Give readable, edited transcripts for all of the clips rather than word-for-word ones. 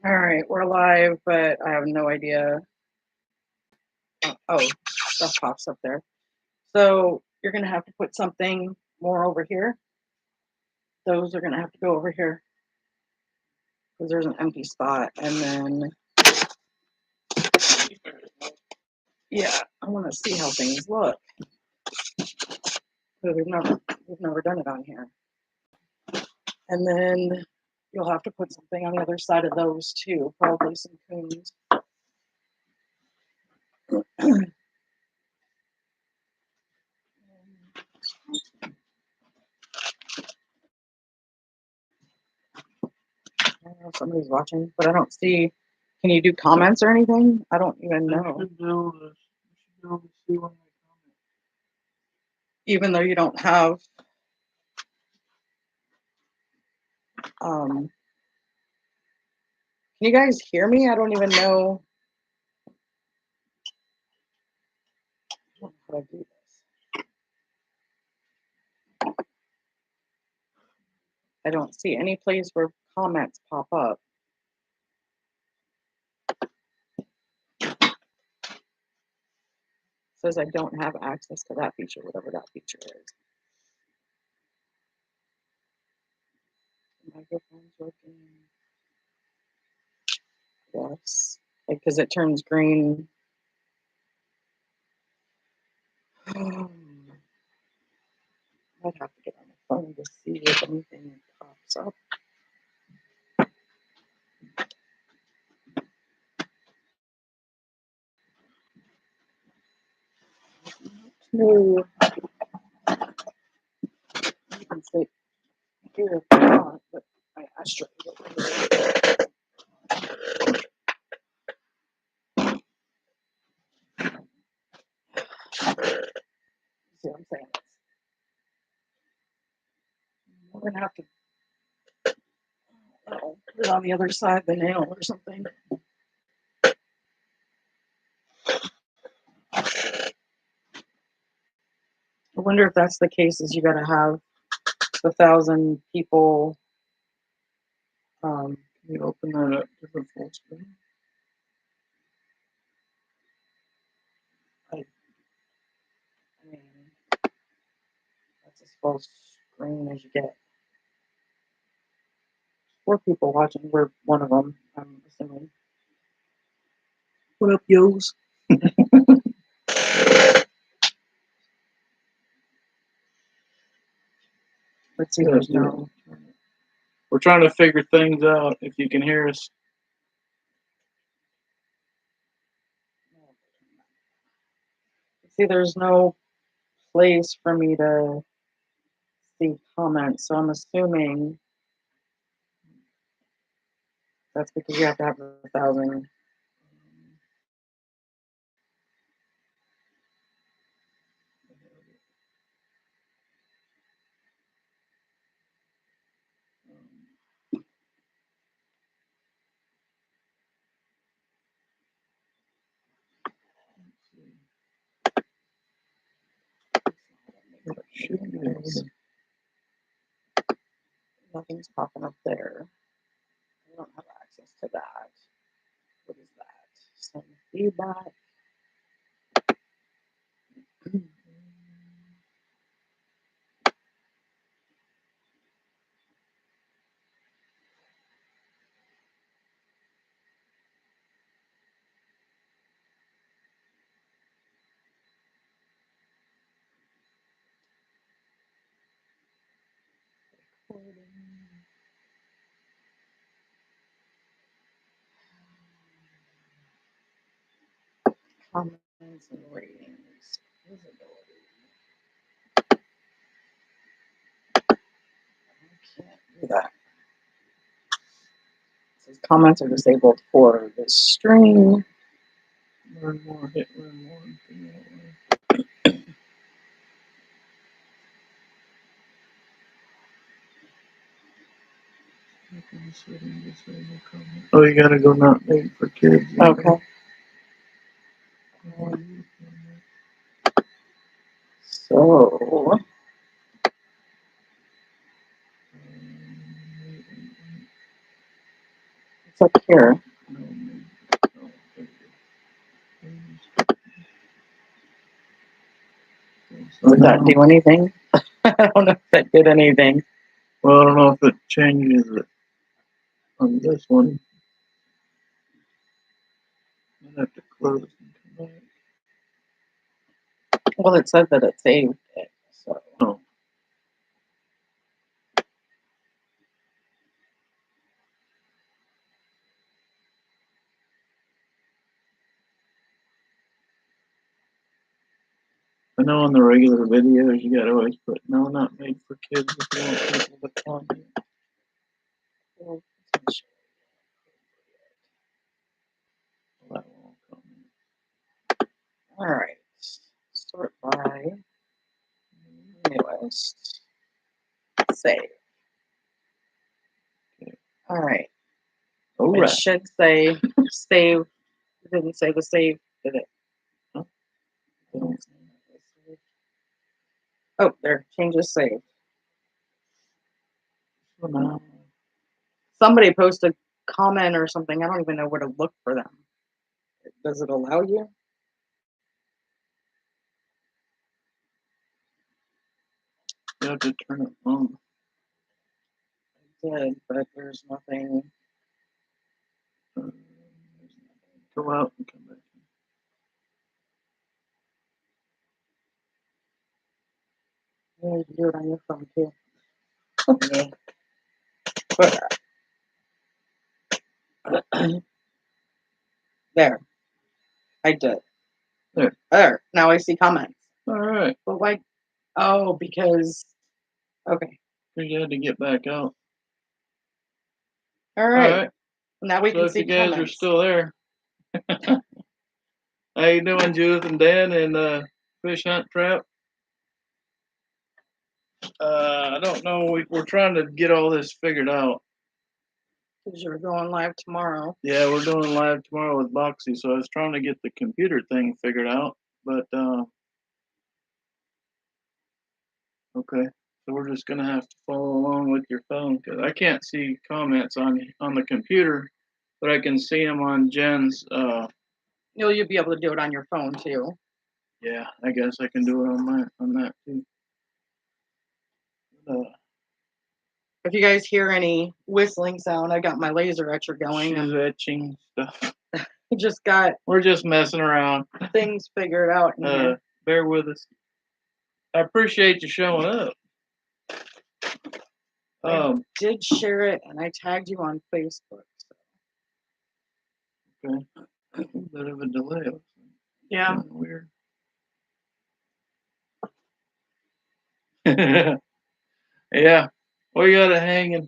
All right, we're live, but I have no idea. Oh, stuff pops up there. So you're going to have to put something more over here. Those are going to have to go over here because there's an empty spot. And then, yeah, I want to see how things look. We've never done it on here. And then you'll have to put something on the other side of those too, probably some cones. I don't know if somebody's watching, but I don't see. Can you do comments or anything? I don't even know. Even though you don't have can you guys hear me? I don't even know. How do I do this? I don't see any place where comments pop up. It says I don't have access to that feature, whatever that feature is. Microphone's working. Yes, because it turns green. I'd have to get on the phone to see if anything pops up. No. You can sit here if you want, but I ashtray over here. See what I'm saying? We're gonna have to put it on the other side of the nail or something. I wonder if that's the case. Is you got to have 1,000 people. Can you open that up different full screen? I mean, that's as full screen as you get. 4 people watching. We're one of them, I'm assuming. What up, yos? Let's see. There's no. We're trying to figure things out. If you can hear us. See, there's no place for me to see comments, so I'm assuming that's because you have to have 1,000. Nothing's popping up there. I don't have access to that. What is that? Send feedback. Comments and ratings. Visibility. I can't do that. It says comments are disabled for this stream. Learn more, hit learn more. Oh, you gotta go not made for kids. Okay. So It's up here. Would that do anything? I don't know if that did anything. Well, I don't know if it changes it on this one. I have to close and come back. Well, it said that it saved it. So. Oh. I know on the regular videos you gotta always put no, not made for kids if you want people to comment. Well, That won't comment. all right. Sort by newest. Save. All right. All It right. should say save. It didn't say the save, did it? Huh? Oh, there. Changes saved. No. Somebody posted a comment or something. I don't even know where to look for them. Does it allow you? You have to turn it on. I did, but there's nothing. Go out and come back. Yeah, you can do it on your phone too. Yeah. But, there. I did. There. There. Now I see comments. All right. But why? Oh, because. Okay. You had to get back out. All right. All right. Now we So can if see you guys comments. are still there, how you doing, Judith and Dan and Fish Hunt Trap? I don't know. We're trying to get all this figured out. Because you're going live tomorrow. Yeah, we're doing live tomorrow with Boxy, so I was trying to get the computer thing figured out, but okay. So we're just gonna have to follow along with your phone because I can't see comments on the computer, but I can see them on Jen's. You'll be able to do it on your phone too. Yeah, I guess I can do it on that too. If you guys hear any whistling sound, I got my laser etcher going. She's etching stuff. I just got We're just messing around. things figured out in here. Bear with us. I appreciate you showing up. I did share it and I tagged you on Facebook. So. Okay. A bit of a delay. Yeah. Weird. Yeah. We got it hanging.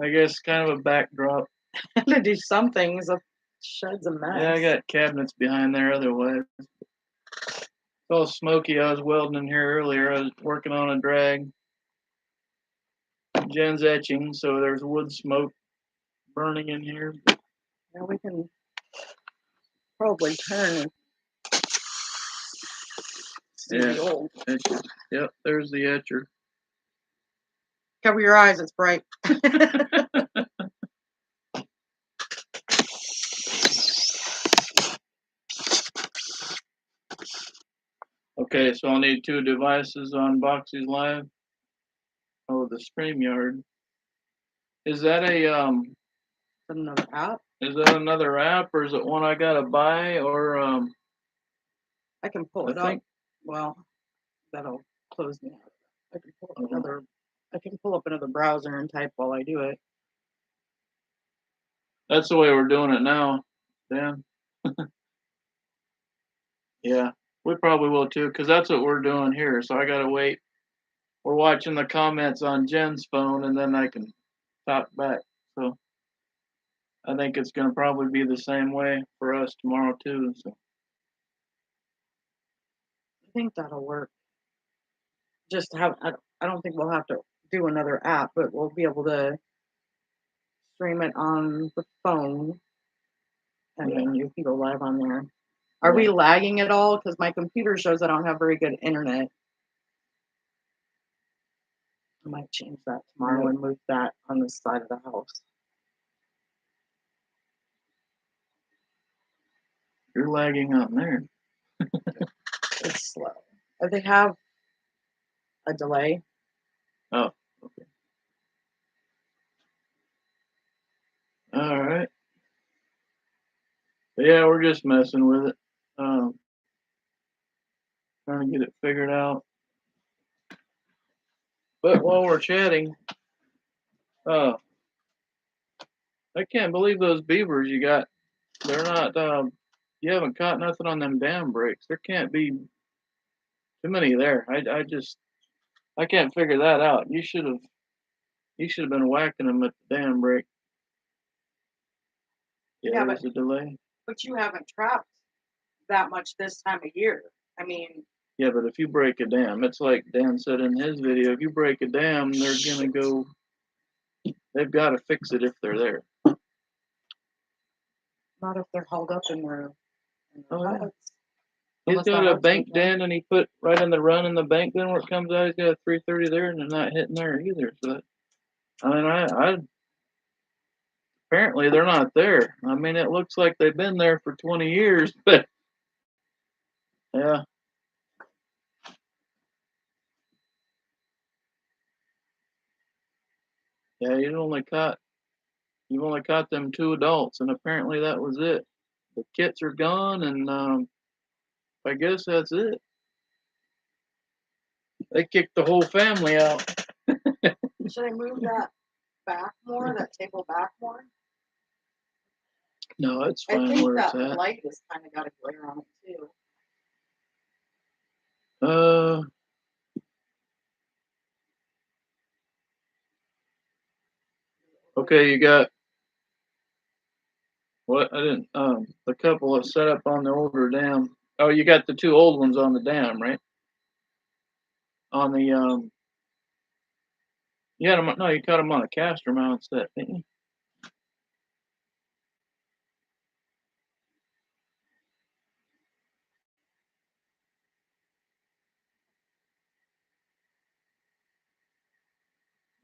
I guess kind of a backdrop. To do some things, the shed's a mess. Yeah, I got cabinets behind there otherwise. It's all smoky. I was welding in here earlier. I was working on a drag. Jen's etching, so there's wood smoke burning in here. Now we can probably turn. See the old. Etcher. Yep, there's the etcher. Cover your eyes, it's bright. Okay, so I'll need 2 devices on Boxy's Live. Oh, the StreamYard. Is that Another app? Is that another app, or is it one I gotta buy, or I can pull it up. Well, that'll close me out. I can pull up another. I can pull up another browser and type while I do it. That's the way we're doing it now, Dan. Yeah, we probably will too, because that's what we're doing here. So I gotta wait. We're watching the comments on Jen's phone, and then I can talk back. So I think it's gonna probably be the same way for us tomorrow too. So I think that'll work. Just have. I don't think we'll have to do another app, but we'll be able to stream it on the phone, and then you can go live on there. Are we lagging at all? Because my computer shows I don't have very good internet. I might change that tomorrow and move that on this side of the house. You're lagging on there. It's slow. They have a delay. Oh, okay. All right. But yeah, we're just messing with it. Trying to get it figured out. But while we're chatting, I can't believe those beavers you got. They're not. You haven't caught nothing on them dam breaks. There can't be too many there. I can't figure that out. You should have been whacking them at the dam break. Yeah, There's a delay. But you haven't trapped that much this time of year. I mean, Yeah, but if you break a dam, it's like Dan said in his video. If you break a dam, they're gonna go. They've got to fix it if they're there. not if they're hauled up in their Oh, yeah. huts. He's Unless got the a huts bank are done. den, and he put right in the run in the bank den where it comes out. He's got a 330 there, and they're not hitting there either. So, I mean, I apparently they're not there. I mean, it looks like they've been there for 20 years, but yeah. Yeah, you've only caught them 2 adults, and apparently that was it. The kits are gone, and I guess that's it. They kicked the whole family out. Should I move that back more? That table back more? No, it's I fine think where that it's at. light has kind of got a glare on it too. Okay, you got what? I didn't. The couple are set up on the older dam. Oh, you got the 2 old ones on the dam, right? On the you had them. No, you caught them on a caster mount set, didn't you?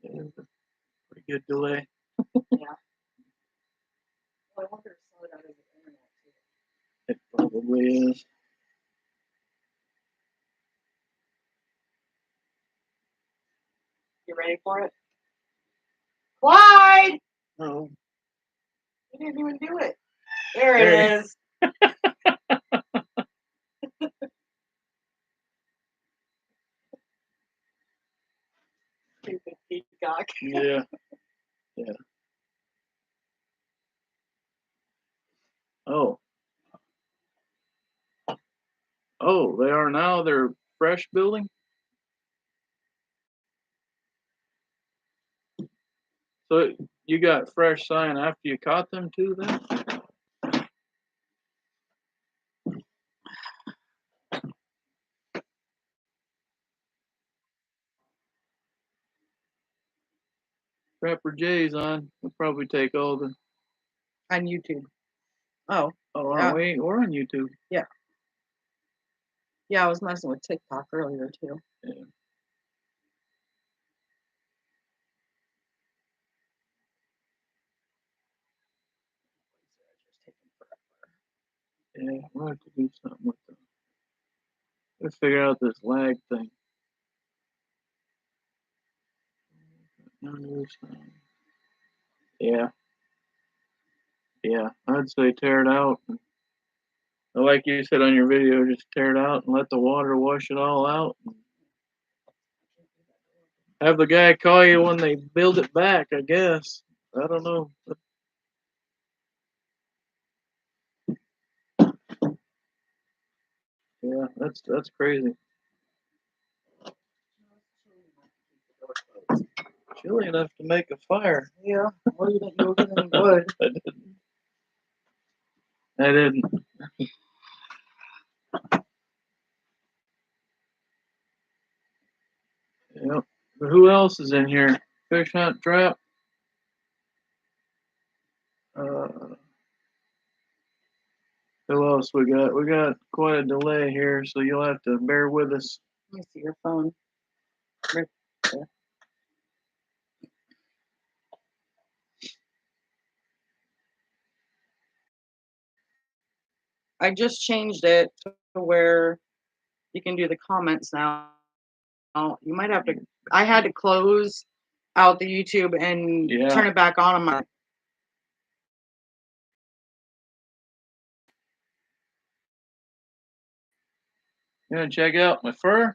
Yeah, it was a pretty good delay. Yeah. Well, I wonder if some of that is the internet too. It probably is. You ready for it? Clyde! Oh, You didn't even do it. There There it it is. Stupid peacock. yeah, yeah. Oh, oh, they are now. They're fresh building. So you got fresh sign after you caught them too, then? Trapper Jay's on. We'll probably take all the. On YouTube. Oh, Oh, yeah. aren't we? We're on YouTube. Yeah. Yeah, I was messing with TikTok earlier too. Yeah. Yeah, we'll have to do something with them. Let's figure out this lag thing. Yeah, yeah. I'd say tear it out. Like you said on your video, just tear it out and let the water wash it all out. Have the guy call you when they build it back, I guess. I don't know. Yeah, that's crazy. Chilly enough to make a fire. Yeah. Well, you didn't go get any wood. I didn't. I didn't. Yep. But who else is in here? Fish hunt trap. Uh, who else we got? We got quite a delay here, so you'll have to bear with us. Let me see your phone. Right there. I just changed it to where you can do the comments now. You might have to. I had to close out the YouTube and Yeah. turn it back on my. You gonna check out my fur?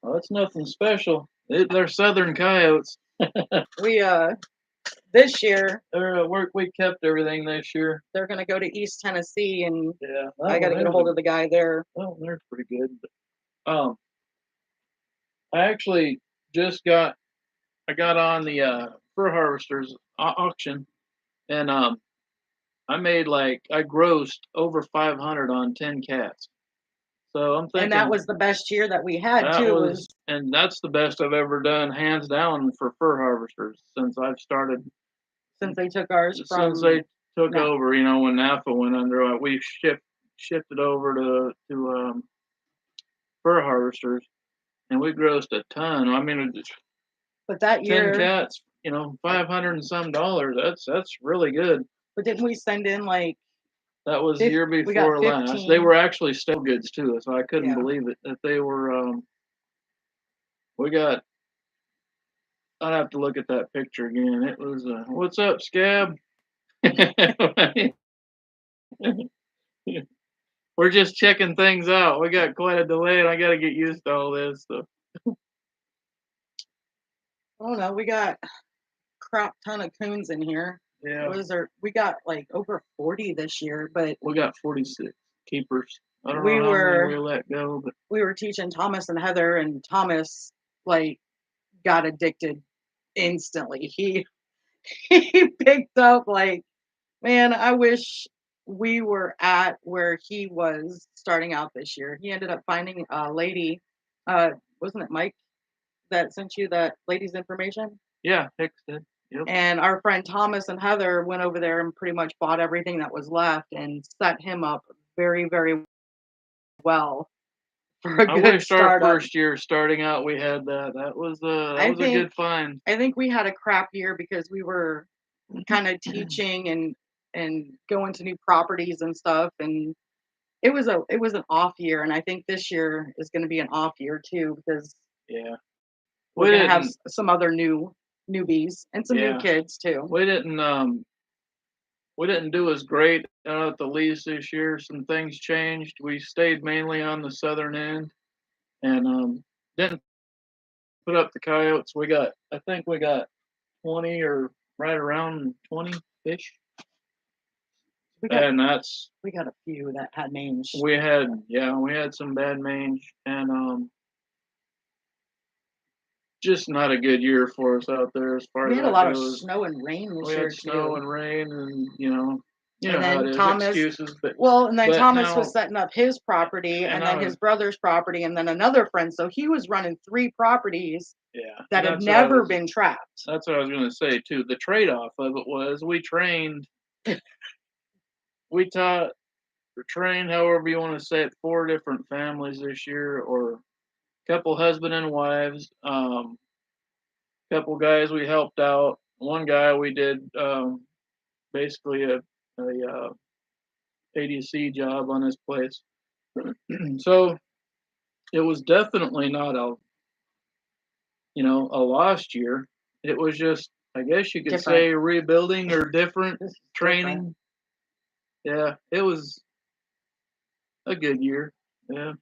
Well, it's nothing special. They're southern coyotes. We this year They're at work. We kept everything this year. they're gonna go to East Tennessee, and Yeah, I got to get a hold of the guy there. Oh, they're pretty good. I actually just got I got on the fur harvesters auction, and I made I grossed over 500 on 10 cats. So I'm And that thinking was the best year that we had that too. Was and that's the best I've ever done, hands down, for fur harvesters since I've started. since they took ours from. Since they took NAFTA. over, when NAFTA went under, we shifted over to fur harvesters, and we grossed a ton. I mean, But that 10 year, cats, $500 and some dollars. That's really good. but didn't we send in like That was the year we got before last. 15? They were actually stale goods too, so I couldn't Yeah. believe it that they were. We got. I'd have to look at that picture again. It was. What's up, Scab? We're just checking things out. We got quite a delay, and I got to get used to all this. So Oh no, we got a crap ton of coons in here. yeah, We got like over 40 this year, but we got 46 keepers. I don't we know how many were we let go, but we were teaching Thomas and Heather, and Thomas like got addicted instantly. He picked up like, man, I wish we were at where he was starting out this year. He ended up finding a lady, uh, wasn't it Mike that sent you that lady's information? yeah, Hicks did. Yep. And our friend Thomas and Heather went over there and pretty much bought everything that was left and set him up very, very well for a I good wished our startup. first year starting out we had that. That was a good find. I think we had a crap year because we were kind of teaching and going to new properties and stuff, and it was an off year, and I think this year is going to be an off year too because Yeah. we're going to have some other newbies and some new Yeah. kids too. We didn't do as great out at the lease this year. Some things changed. We stayed mainly on the southern end and didn't put up the coyotes. I think we got 20 or right around 20-ish. We And got a few that had mange. we had some bad mange, and just not a good year for us out there as far We as had a that lot of goes. snow and rain this We year had snow too. and rain, and you know And how then it is, Thomas, excuses. But Thomas now, was setting up his property, and then his brother's property, and then another friend. So he was running 3 properties yeah, that had never been trapped. That's what I was going to say too. The trade-off of it was we taught or trained, however you want to say it, 4 different families this year, or a couple husband and wives, couple guys we helped out. One guy we did basically a ADC job on his place. So it was definitely not a lost year. It was just, I guess you could say, rebuilding or different training. Yeah, it was a good year. Yeah.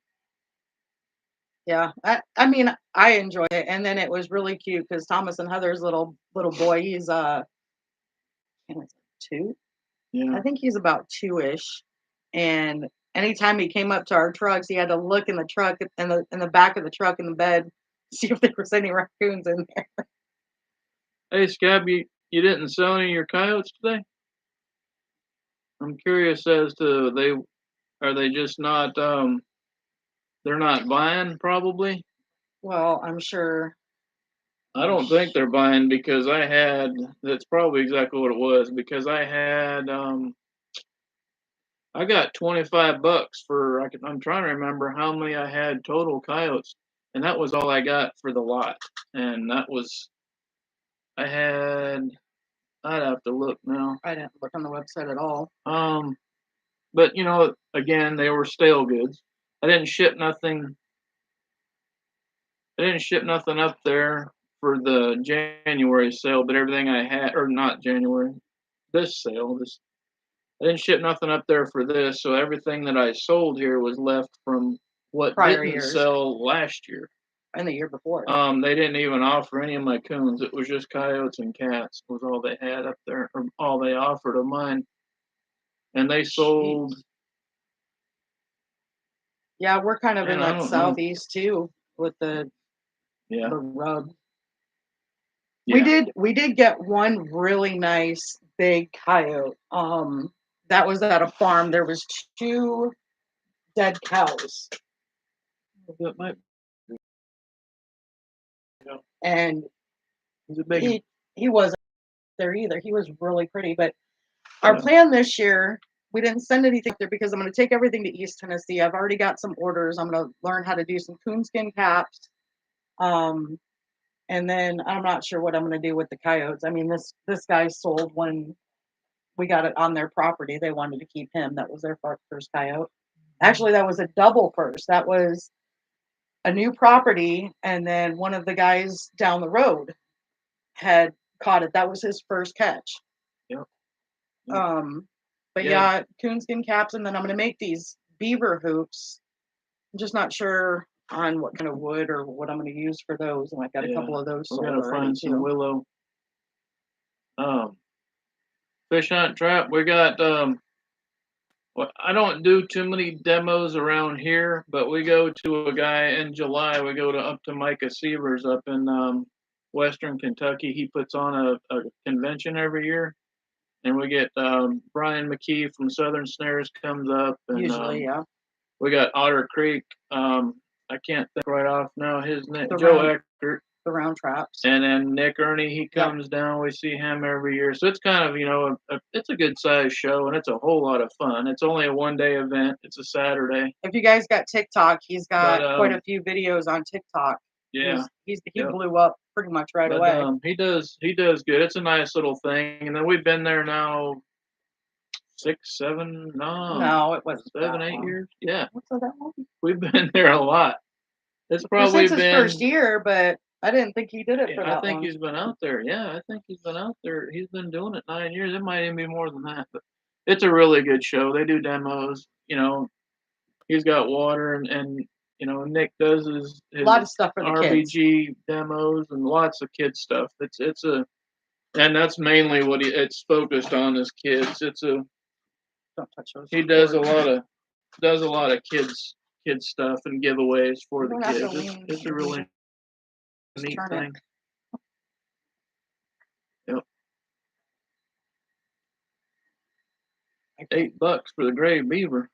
Yeah, I mean, I enjoyed it, and then it was really cute because Thomas and Heather's little boy, he's 2. Yeah. I think he's about 2-ish, and anytime he came up to our trucks, he had to look in the truck in the back of the truck in the bed, see if there was any raccoons in there. Hey, Scab, you didn't sell any of your coyotes today? I'm curious as to are they just not they're not buying probably? Well, I'm sure. I don't think they're buying because that's probably exactly what it was, because I got $25 I'm trying to remember how many I had total coyotes, and that was all I got for the lot. And I'd have to look now. I didn't look on the website at all. But again, they were stale goods. I didn't ship nothing. I didn't ship nothing up there for the January sale, but everything I had, or not January, this sale, this I didn't ship nothing up there for this, so everything that I sold here was left from what Prior didn't years. sell last year. And the year before. They didn't even offer any of my coons. It was just coyotes and cats was all they had up there, or all they offered of mine. And they sold. Jeez. Yeah, we're kind of in Man, I that don't know. southeast too with the Yeah. rub. Yeah. We did get one really nice big coyote. That was at a farm. There was 2 dead cows. That might. And Is it big? he wasn't there either. He was really pretty. But our Yeah. plan this year, we didn't send anything there because I'm going to take everything to East Tennessee. I've already got some orders. I'm going to learn how to do some coonskin caps. And then I'm not sure what I'm going to do with the coyotes. I mean, this guy sold when we got it on their property. They wanted to keep him. That was their first coyote. Actually, that was a double first. That was a new property, and then one of the guys down the road had caught it. That was his first catch. Yep. But Yeah. yeah, coonskin caps, and then I'm going to make these beaver hoops. I'm just not sure on what kind of wood or what I'm going to use for those, and I got a couple of those. We're sold gonna already, find some too. willow. Fish hunt trap. We got well, I don't do too many demos around here, but we go to a guy in July. We go up to Micah Sievers up in Western Kentucky. He puts on a convention every year, and we get Brian McKee from Southern Snares comes up, and Usually, yeah. we got Otter Creek. I can't think right off now his name. The Joe round- Eckert. The round traps. And then Nick Ernie, he comes down. We see him every year, so it's kind of it's a good sized show, and it's a whole lot of fun. It's only a 1-day event. It's a Saturday. If you guys got TikTok, he's got But, quite a few videos on TikTok. Yeah, he Yep. blew up pretty much right but away. he does good. It's a nice little thing, and then we've been there now 6, 7, No, it wasn't 7, that 8 long. years. Yeah, What's that long? we've been there a lot. It's probably Since his been. first year, but I didn't think he did it for that I think long. he's been out there. Yeah, I think he's been out there. He's been doing it 9 years. It might even be more than that, but it's a really good show. They do demos. He's got water, and Nick does his A lot of stuff for the kids. RBG demos and lots of kid stuff. And that's mainly what it's focused on is kids. Don't touch those. He does a lot of kids stuff and giveaways for You the don't have to kids. lean- It's a really Just neat turn it. thing. Yep. $8 for the gray beaver.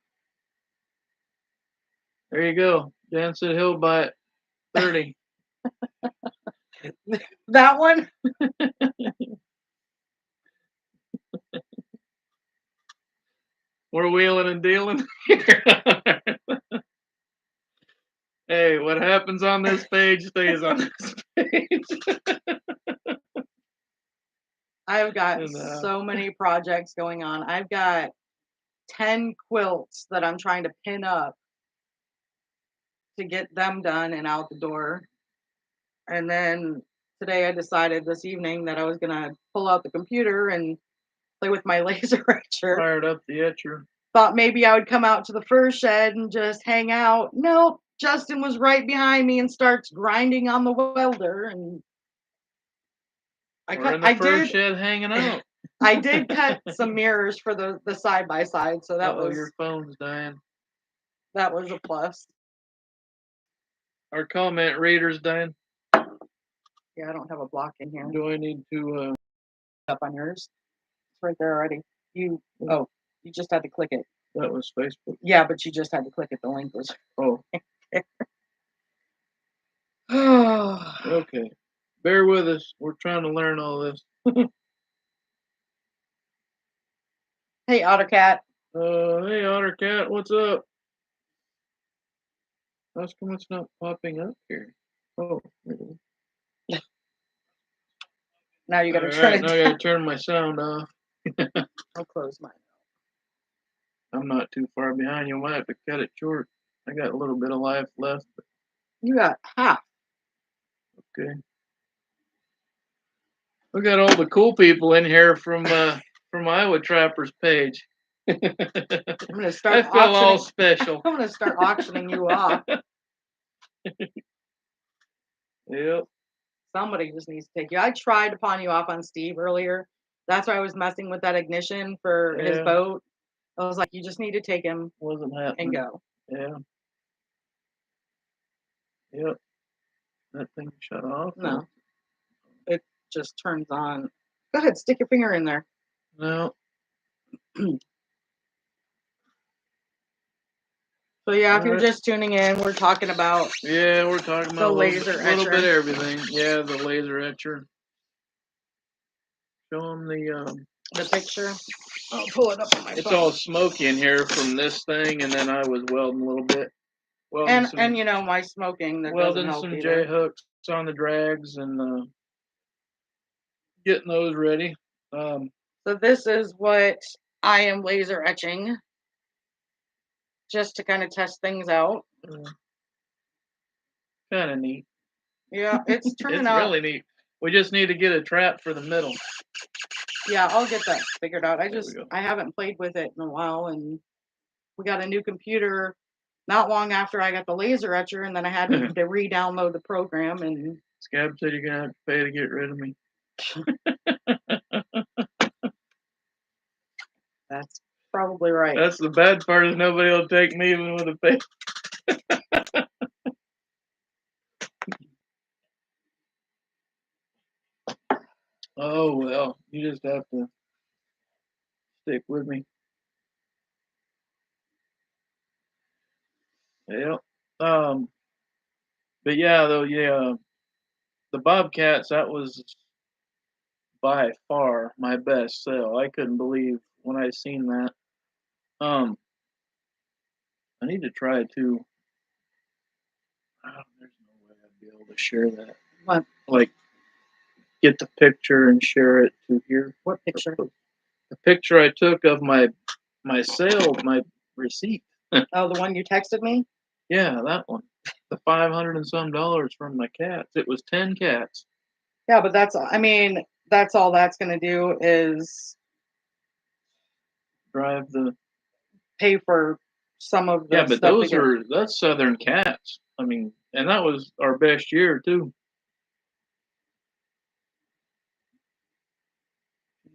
There you go. Dan said he'll buy it 30. That one? We're wheeling and dealing. Hey, what happens on this page stays on this page. I've got And, so many projects going on. I've got 10 quilts that I'm trying to pin up to get them done and out the door. And then today I decided this evening that I was going to pull out the computer and play with my laser etcher. Fired up the etcher. Thought maybe I would come out to the fur shed and just hang out. Nope. Justin was right behind me and starts grinding on the welder, and We're in the fur shed hanging out. I did cut some mirrors for the side by side, so that was your phone's dying. That was a plus. Our comment reader's dying. Yeah, I don't have a block in here. Do I need to Up on yours? It's right there already. You just had to click it. That was Facebook. Yeah, but you just had to click it. The link was. Oh. Okay. Bear with us. We're trying to learn all this. Hey, Ottercat. Hey, Ottercat, what's up? How come it's not popping up here? Oh, there it is. Now you got to All turn right, it now I got to turn my sound off. I'll close mine. I'm not too far behind. You might have to cut it short. I got a little bit of life left. But You got half. okay. We got all the cool people in here from Iowa Trappers page. I'm gonna start I feel all auctioning. special. I'm gonna start auctioning you off. Yep. Somebody just needs to take you. I tried to pawn you off on Steve earlier. That's why I was messing with that ignition for his Yeah. boat. I was like, you just need to take him Wasn't happening. and go. Yeah. Yep. That thing shut off. No, it just turns on. Go ahead, stick your finger in there. No. So yeah, if you're Alright. just tuning in, we're talking about Yeah, we're talking about a laser little bit of etcher. everything. Yeah, the laser etcher. Show them The picture. I'll pull it up on my it's phone. all smoky in here from this thing, and then I was welding a little bit. And you know my smoking that doesn't Welding help some either. J hooks on the drags and getting those ready. So this is what I am laser etching, just to kind of test things out. Kind of neat. Yeah, it's turning It's out. really neat. We just need to get a trap for the middle. Yeah, I'll get that figured out. There we go. I haven't played with it in a while, and we got a new computer not long after I got the laser etcher, and then I had to re-download the program. And Scab said you're gonna have to pay to get rid of me. that's probably right. That's the bad part is nobody will take me even with a pay. Oh well, you just have to stick with me. Yep. But yeah, though, yeah, the Bobcats, that was by far my best sale. I couldn't believe when I seen that. Um, I need to try to. There's no way I'd be able to share that. What? Like, get the picture and share it to here. What picture? The picture I took of my sale, my receipt. Oh, the one you texted me? Yeah, that one. The $500 and some from my cats. It was 10 cats. Yeah, but that's all that's going to do is Drive the. pay for some of the Yeah, but stuff to get. that's Southern cats. I mean, and that was our best year too.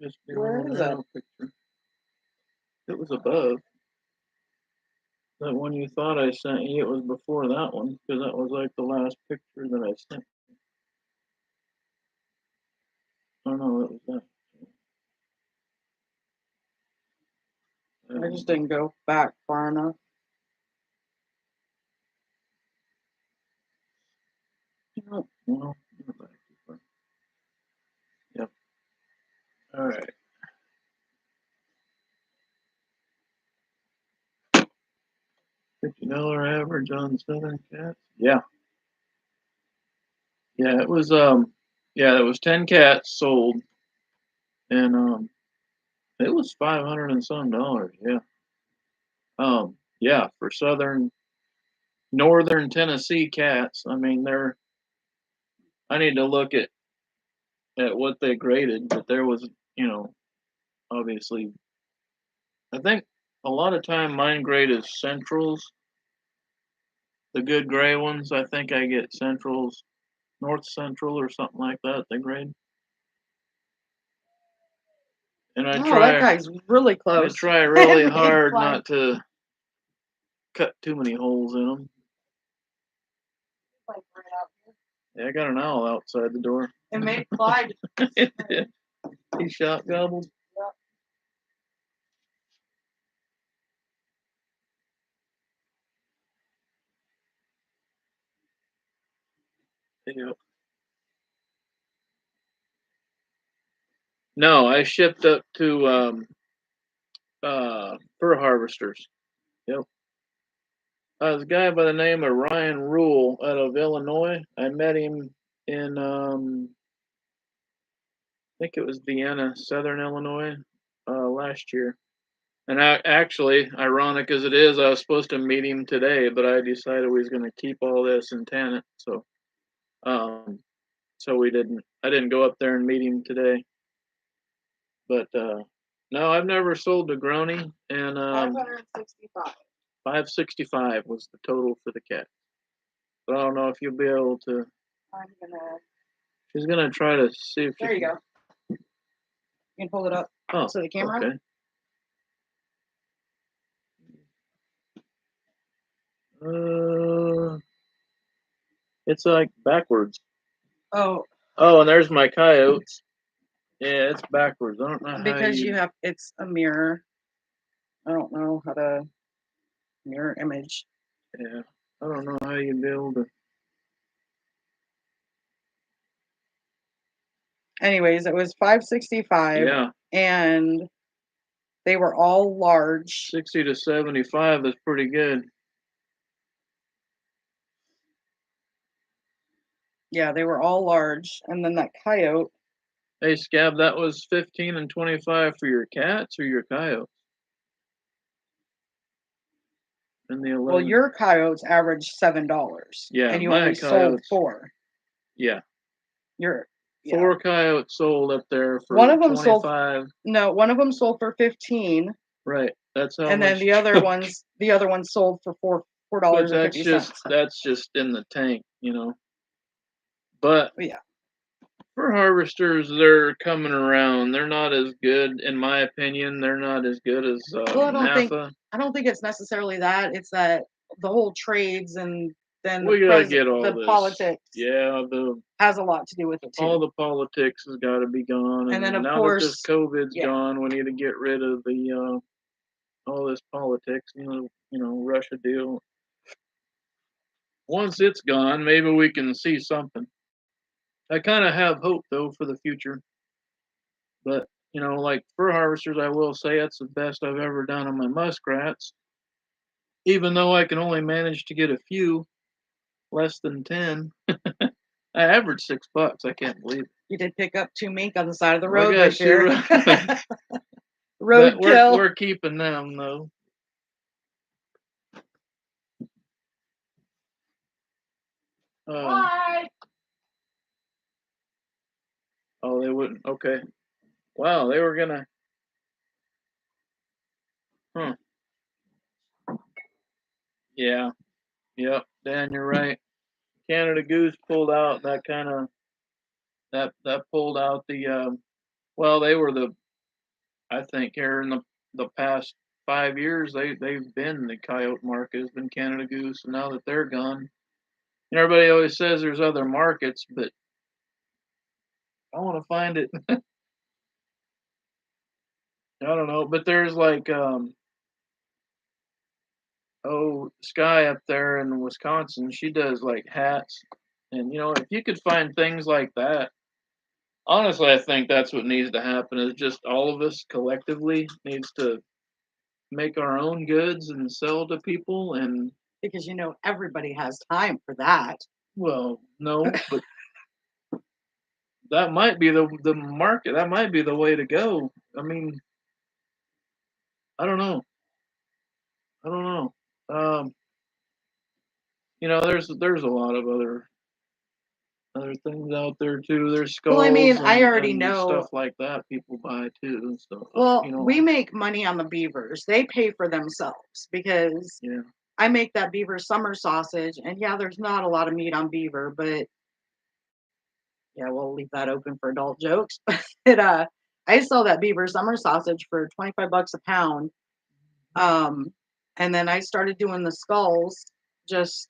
Just Where is it? picture. It was above. That one you thought I sent you, it was before that one, because that was like the last picture that I sent. Oh no, that was that. I just didn't go back far enough. No, well, not back too far. Yep. All right. $50 average on Southern cats. Yeah. Yeah, it was yeah, it was 10 cats sold, and it was 500 and some dollars. Yeah. Yeah, for northern Tennessee cats. I mean, I need to look at what they graded, but there was, obviously, I think a lot of time mine grade is centrals, the good gray ones. I think I get centrals, north central or something like that. They grade, and Oh, that guy's really I close. try really Made hard fly. not to cut too many holes in them. Yeah, I got an owl outside the door. It made Clyde. It did. He shot gobbled. Yep. No, I shipped up to fur harvesters. Yep. There's a guy by the name of Ryan Rule out of Illinois. I met him in I think it was Vienna, Southern Illinois, last year. And actually, ironic as it is, I was supposed to meet him today, but I decided we was going to keep all this in tenant. Um, so we didn't. I didn't go up there and meet him today. But no, I've never sold a Grony, and 565. 565 was the total for the cat. But I don't know if you'll be able to. I'm gonna. She's gonna try to see if. There you go. You can pull it up Oh, to the camera. okay. It's like backwards. Oh, Oh, and there's my coyotes. Yeah, it's backwards. I don't know how because you have it's a mirror. I don't know how to mirror image. Yeah, I don't know how you'd be able to. Anyways, it was 565, Yeah, and they were all large. 60 to 75 is pretty good. Yeah, they were all large, and then that coyote. Hey, Scab, that was 15 and 25 for your cats or your coyotes? And the 11. Well, your coyotes averaged $7. Yeah, and you my only sold coyotes. 4. Yeah, Your 4 coyotes sold up there for one of them 25. No, one of them sold for 15. Right, that's how and much. then the other ones sold for $4 But and 50 cents. that's just in the tank, you know. But Yeah, for harvesters, they're coming around. They're not as good, in my opinion. They're not as good as well, NAFA. I don't think it's necessarily that. It's that the whole trades and then We gotta get all the this. politics Yeah, has a lot to do with it too. all the politics has got to be gone. And then, of now course, that this COVID's yeah. gone, we need to get rid of the all this politics. You know, Russia deal. Once it's gone, maybe we can see something. I kind of have hope though for the future. But you know, like fur harvesters, I will say that's the best I've ever done on my muskrats. Even though I can only manage to get a few, less than 10. I averaged $6. I can't believe it. You did pick up 2 mink on the side of the I road got this year. But Roadkill. we're keeping them though. Bye. Oh, they wouldn't. Okay. Wow, they were gonna. Huh. Yeah. Yep. Dan, you're right. Canada Goose pulled out. That kind of that pulled out the. Well, they were the. I think here in the past 5 years, they've been the coyote market has been Canada Goose, and now that they're gone, everybody always says there's other markets, but I want to find it. I don't know, but there's like Sky up there in Wisconsin. She does like hats, and if you could find things like that, honestly, I think that's what needs to happen. Is just all of us collectively needs to make our own goods and sell to people. And Because everybody has time for that. well, no, but that might be the market. That might be the way to go. I mean, I don't know. I don't know. Um, there's a lot of other things out there too. There's skulls Well, I mean, I already and know. stuff like that people buy too. And stuff. Well, we make money on the beavers. They pay for themselves because Yeah. I make that beaver summer sausage, and yeah, there's not a lot of meat on beaver, but yeah, we'll leave that open for adult jokes. But I sell that beaver summer sausage for $25 a pound. And then I started doing the skulls just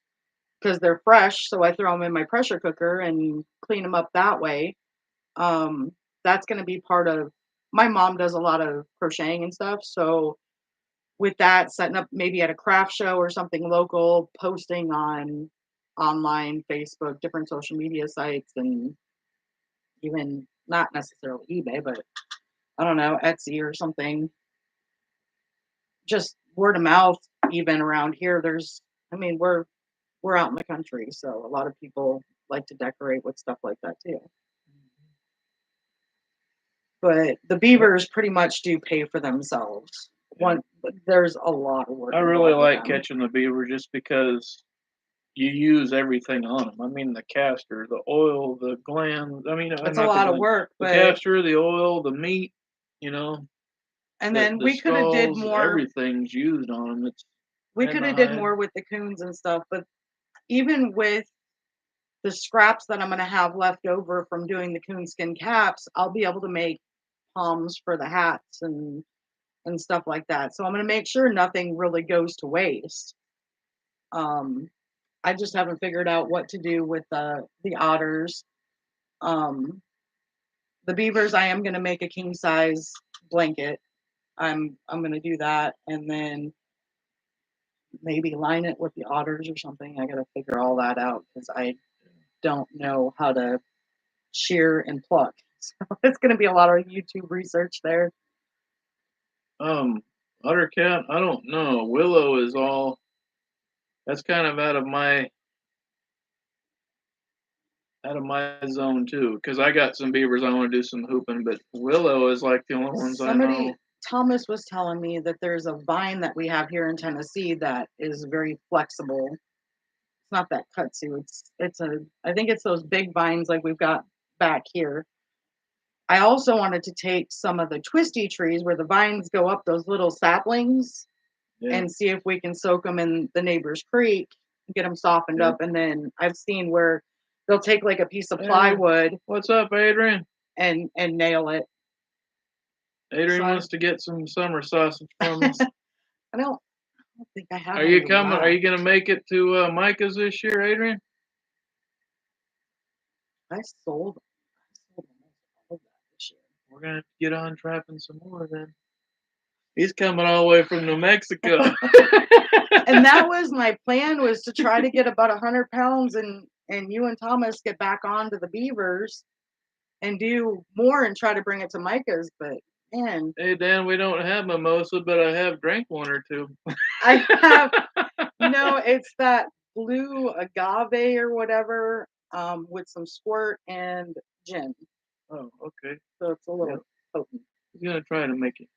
because they're fresh, so I throw them in my pressure cooker and clean them up that way. That's going to be part of. My mom does a lot of crocheting and stuff, so with that, setting up maybe at a craft show or something local, posting on online, Facebook, different social media sites, and even not necessarily eBay, but I don't know, Etsy or something. Just word of mouth, even around here. We're out in the country, so a lot of people like to decorate with stuff like that too. But the beavers pretty much do pay for themselves. there's a lot of work. I really involved with like them. catching the beaver just because you use everything on them. I mean, the castor, the oil, the glands. I mean, It's a not the lot of gland. work, The but castor, the oil, the meat. You know, and then the we could have did skulls. more. Everything's used on them. It's We and could the have did hide. more with the coons and stuff, but even with the scraps that I'm going to have left over from doing the coonskin caps, I'll be able to make palms for the hats and stuff like that. So I'm going to make sure nothing really goes to waste. I just haven't figured out what to do with the otters. The beavers, I am going to make a king size blanket. I'm going to do that, and then maybe line it with the otters or something. I got to figure all that out because I don't know how to shear and pluck. So it's going to be a lot of YouTube research there. Otter cat. I don't know. Willow is all. That's kind of out of my zone too, because I got some beavers I want to do some hooping, but willow is like the only ones I Somebody, know. Thomas was telling me that there's a vine that we have here in Tennessee that is very flexible. It's not that kudzu. I think it's those big vines like we've got back here. I also wanted to take some of the twisty trees where the vines go up those little saplings Yeah. and see if we can soak them in the neighbor's creek, get them softened Yeah. up, and then I've seen where they'll take like a piece of Hey, plywood what's up, Adrian? and nail it. Adrian So wants to get some summer sausage from us. I don't think I have Are any you coming? Are you left. gonna make it to Micah's this year, Adrian? I sold almost all of that this year. We're gonna have to get on trapping some more then. He's coming all the way from New Mexico. And that was my plan, was to try to get about 100 pounds and you and Thomas get back onto the beavers and do more and try to bring it to Micah's. But man, Hey Dan, we don't have mimosa, but I have drank one or two. I have it's that blue agave or whatever, with some squirt and gin. Oh, okay. So it's a little potent. He's gonna try to make it.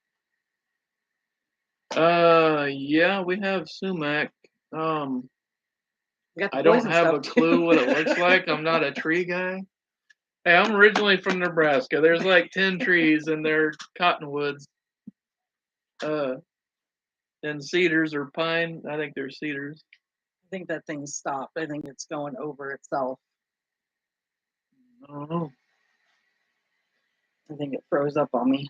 Yeah, we have sumac. You got the I don't poison have a stuff, clue too. what it looks like. I'm not a tree guy. Hey, I'm originally from Nebraska. There's like 10 trees and they're cottonwoods. And cedars or pine. I think they're cedars. I think that thing stopped. I think it's going over itself. I don't know. I think it froze up on me.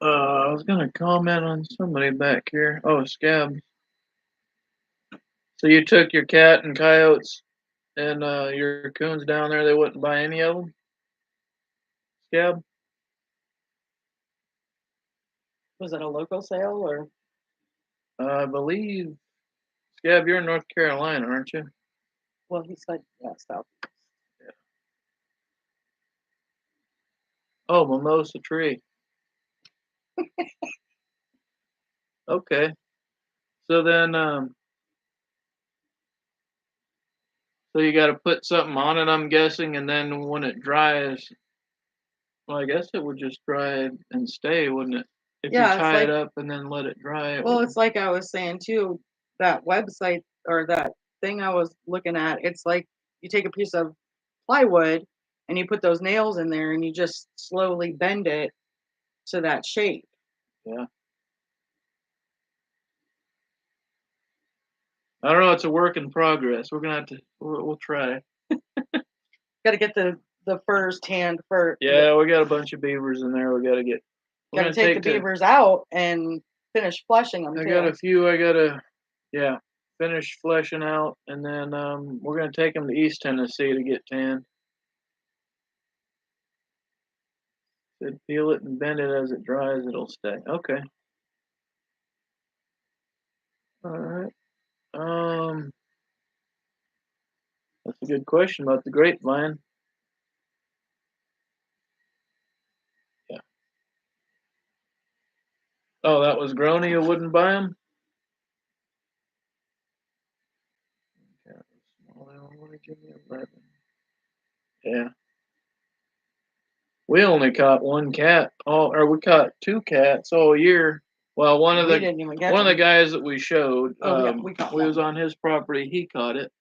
I was gonna comment on somebody back here. Oh, Scab. So you took your cat and coyotes and your coons down there. They wouldn't buy any of them. Scab. Was it a local sale or? I believe. Scab, you're in North Carolina, aren't you? Well, he said south. Yeah. Oh, mimosa tree. Okay. So then, so you got to put something on it, I'm guessing, and then when it dries, well, I guess it would just dry and stay, wouldn't it? If you Yeah, it's tie it like, up and then let it dry, it well, would. it's like I was saying too, that website or that thing I was looking at, it's like you take a piece of plywood and you put those nails in there and you just slowly bend it to that shape. Yeah. I don't know. It's a work in progress. We're gonna have to. We'll try. Got to get the furs tanned first. Yeah, we got a bunch of beavers in there. We got to get. We're Got to gonna take the take to. beavers out and finish flushing them I too. got a few. I gotta. Yeah, finish fleshing out, and then we're gonna take them to East Tennessee to get tanned. Said peel it and bend it as it dries. It'll stay. Okay. All right. That's a good question about the grapevine. Yeah. Oh, that was Grony who wouldn't buy them? Yeah, small, they only want to give me 11. Yeah. We only caught one cat or we caught two cats all year. Well, We didn't even get one of the them. guys that we showed, Oh, yeah, we caught we was one. on his property. He caught it.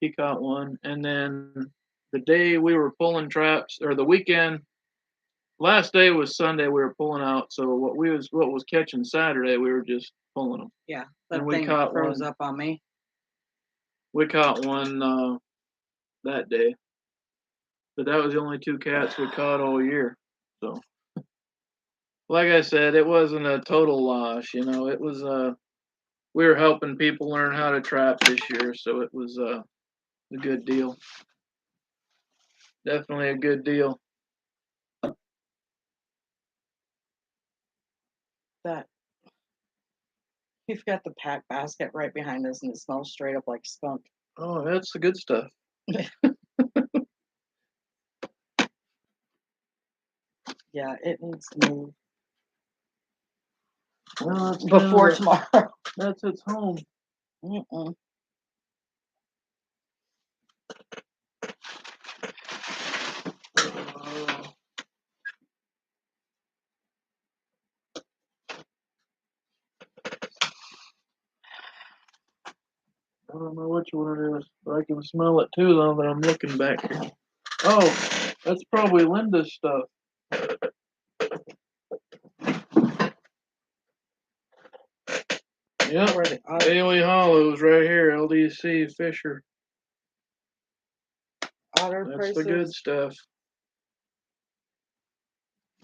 He caught one, and then the day we were pulling traps, or the weekend, last day was Sunday. We were pulling out. So what was catching Saturday, we were just pulling them. Yeah, And that we thing caught froze one. up on me. We caught one that day, but that was the only two cats we caught all year. So, like I said, it wasn't a total loss. You know, it was we were helping people learn how to trap this year, so it was a good deal. Definitely a good deal. That We've got the pack basket right behind us, and it smells straight up like skunk. Oh, that's the good stuff. Yeah, it needs to move Well, that's before tomorrow. that's its home. Mm-mm. I don't know which one it is, but I can smell it too though that I'm looking back here. Oh, that's probably Linda's stuff. Yep, Where the Bailey Hollows right here, LDC Fisher. otter That's the good prices. stuff.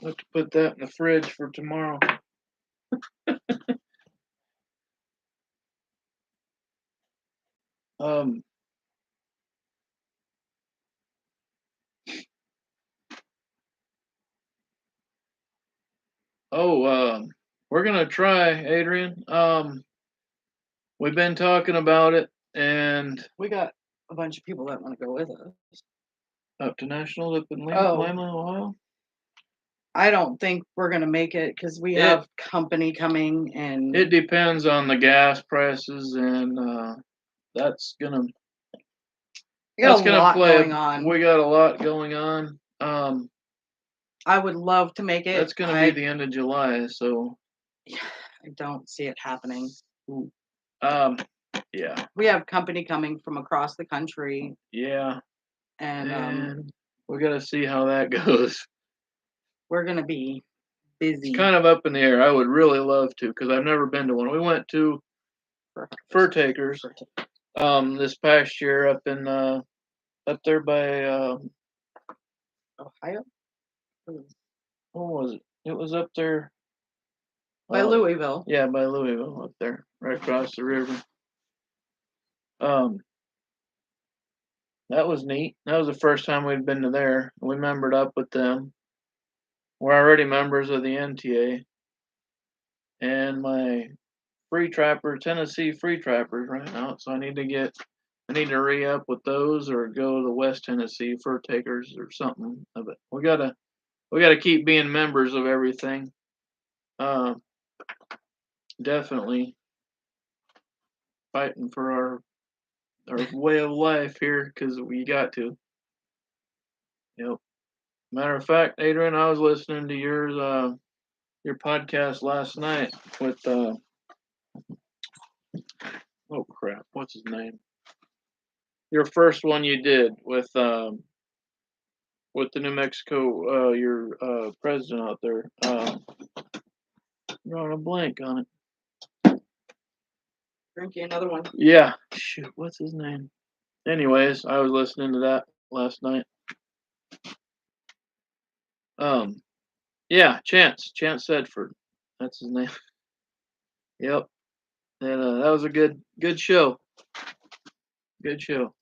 I'll have to put that in the fridge for tomorrow. Um, we're gonna try, Adrian. We've been talking about it, and We got a bunch of people that want to go with us. up to nationals up in Oh. Lima, Ohio. I don't think we're gonna make it because we It- have company coming, and It depends on the gas prices, and that's gonna we got that's a gonna lot play. going on. We got a lot going on. I would love to make it. That's gonna be the end of July, so I don't see it happening. yeah, We have company coming from across the country, yeah, and and we gotta see how that goes. we're gonna be busy. It's kind of up in the air. I would really love to because I've never been to one. We went to Fur Takers this past year up in up there by Ohio, what was it? It was up there by Louisville. Yeah, by Louisville up there, right across the river. Um, that was neat. That was the first time we'd been to there. We membered up with them. We're already members of the NTA, and my Tennessee free trappers right now. So I need to re-up with those or go to the West Tennessee Fur Takers or something of it. We gotta keep being members of everything. Definitely fighting for our way of life here because we got to. Yep. Matter of fact, Adrian, I was listening to your podcast last night with oh crap, what's his name? Your first one you did with the New Mexico your president out there. Drawing a blank on it. Drink you another one. Yeah. Shoot, what's his name? Anyways, I was listening to that last night. Yeah, Chance Sedford. That's his name. Yep. And that was a good show. Good show.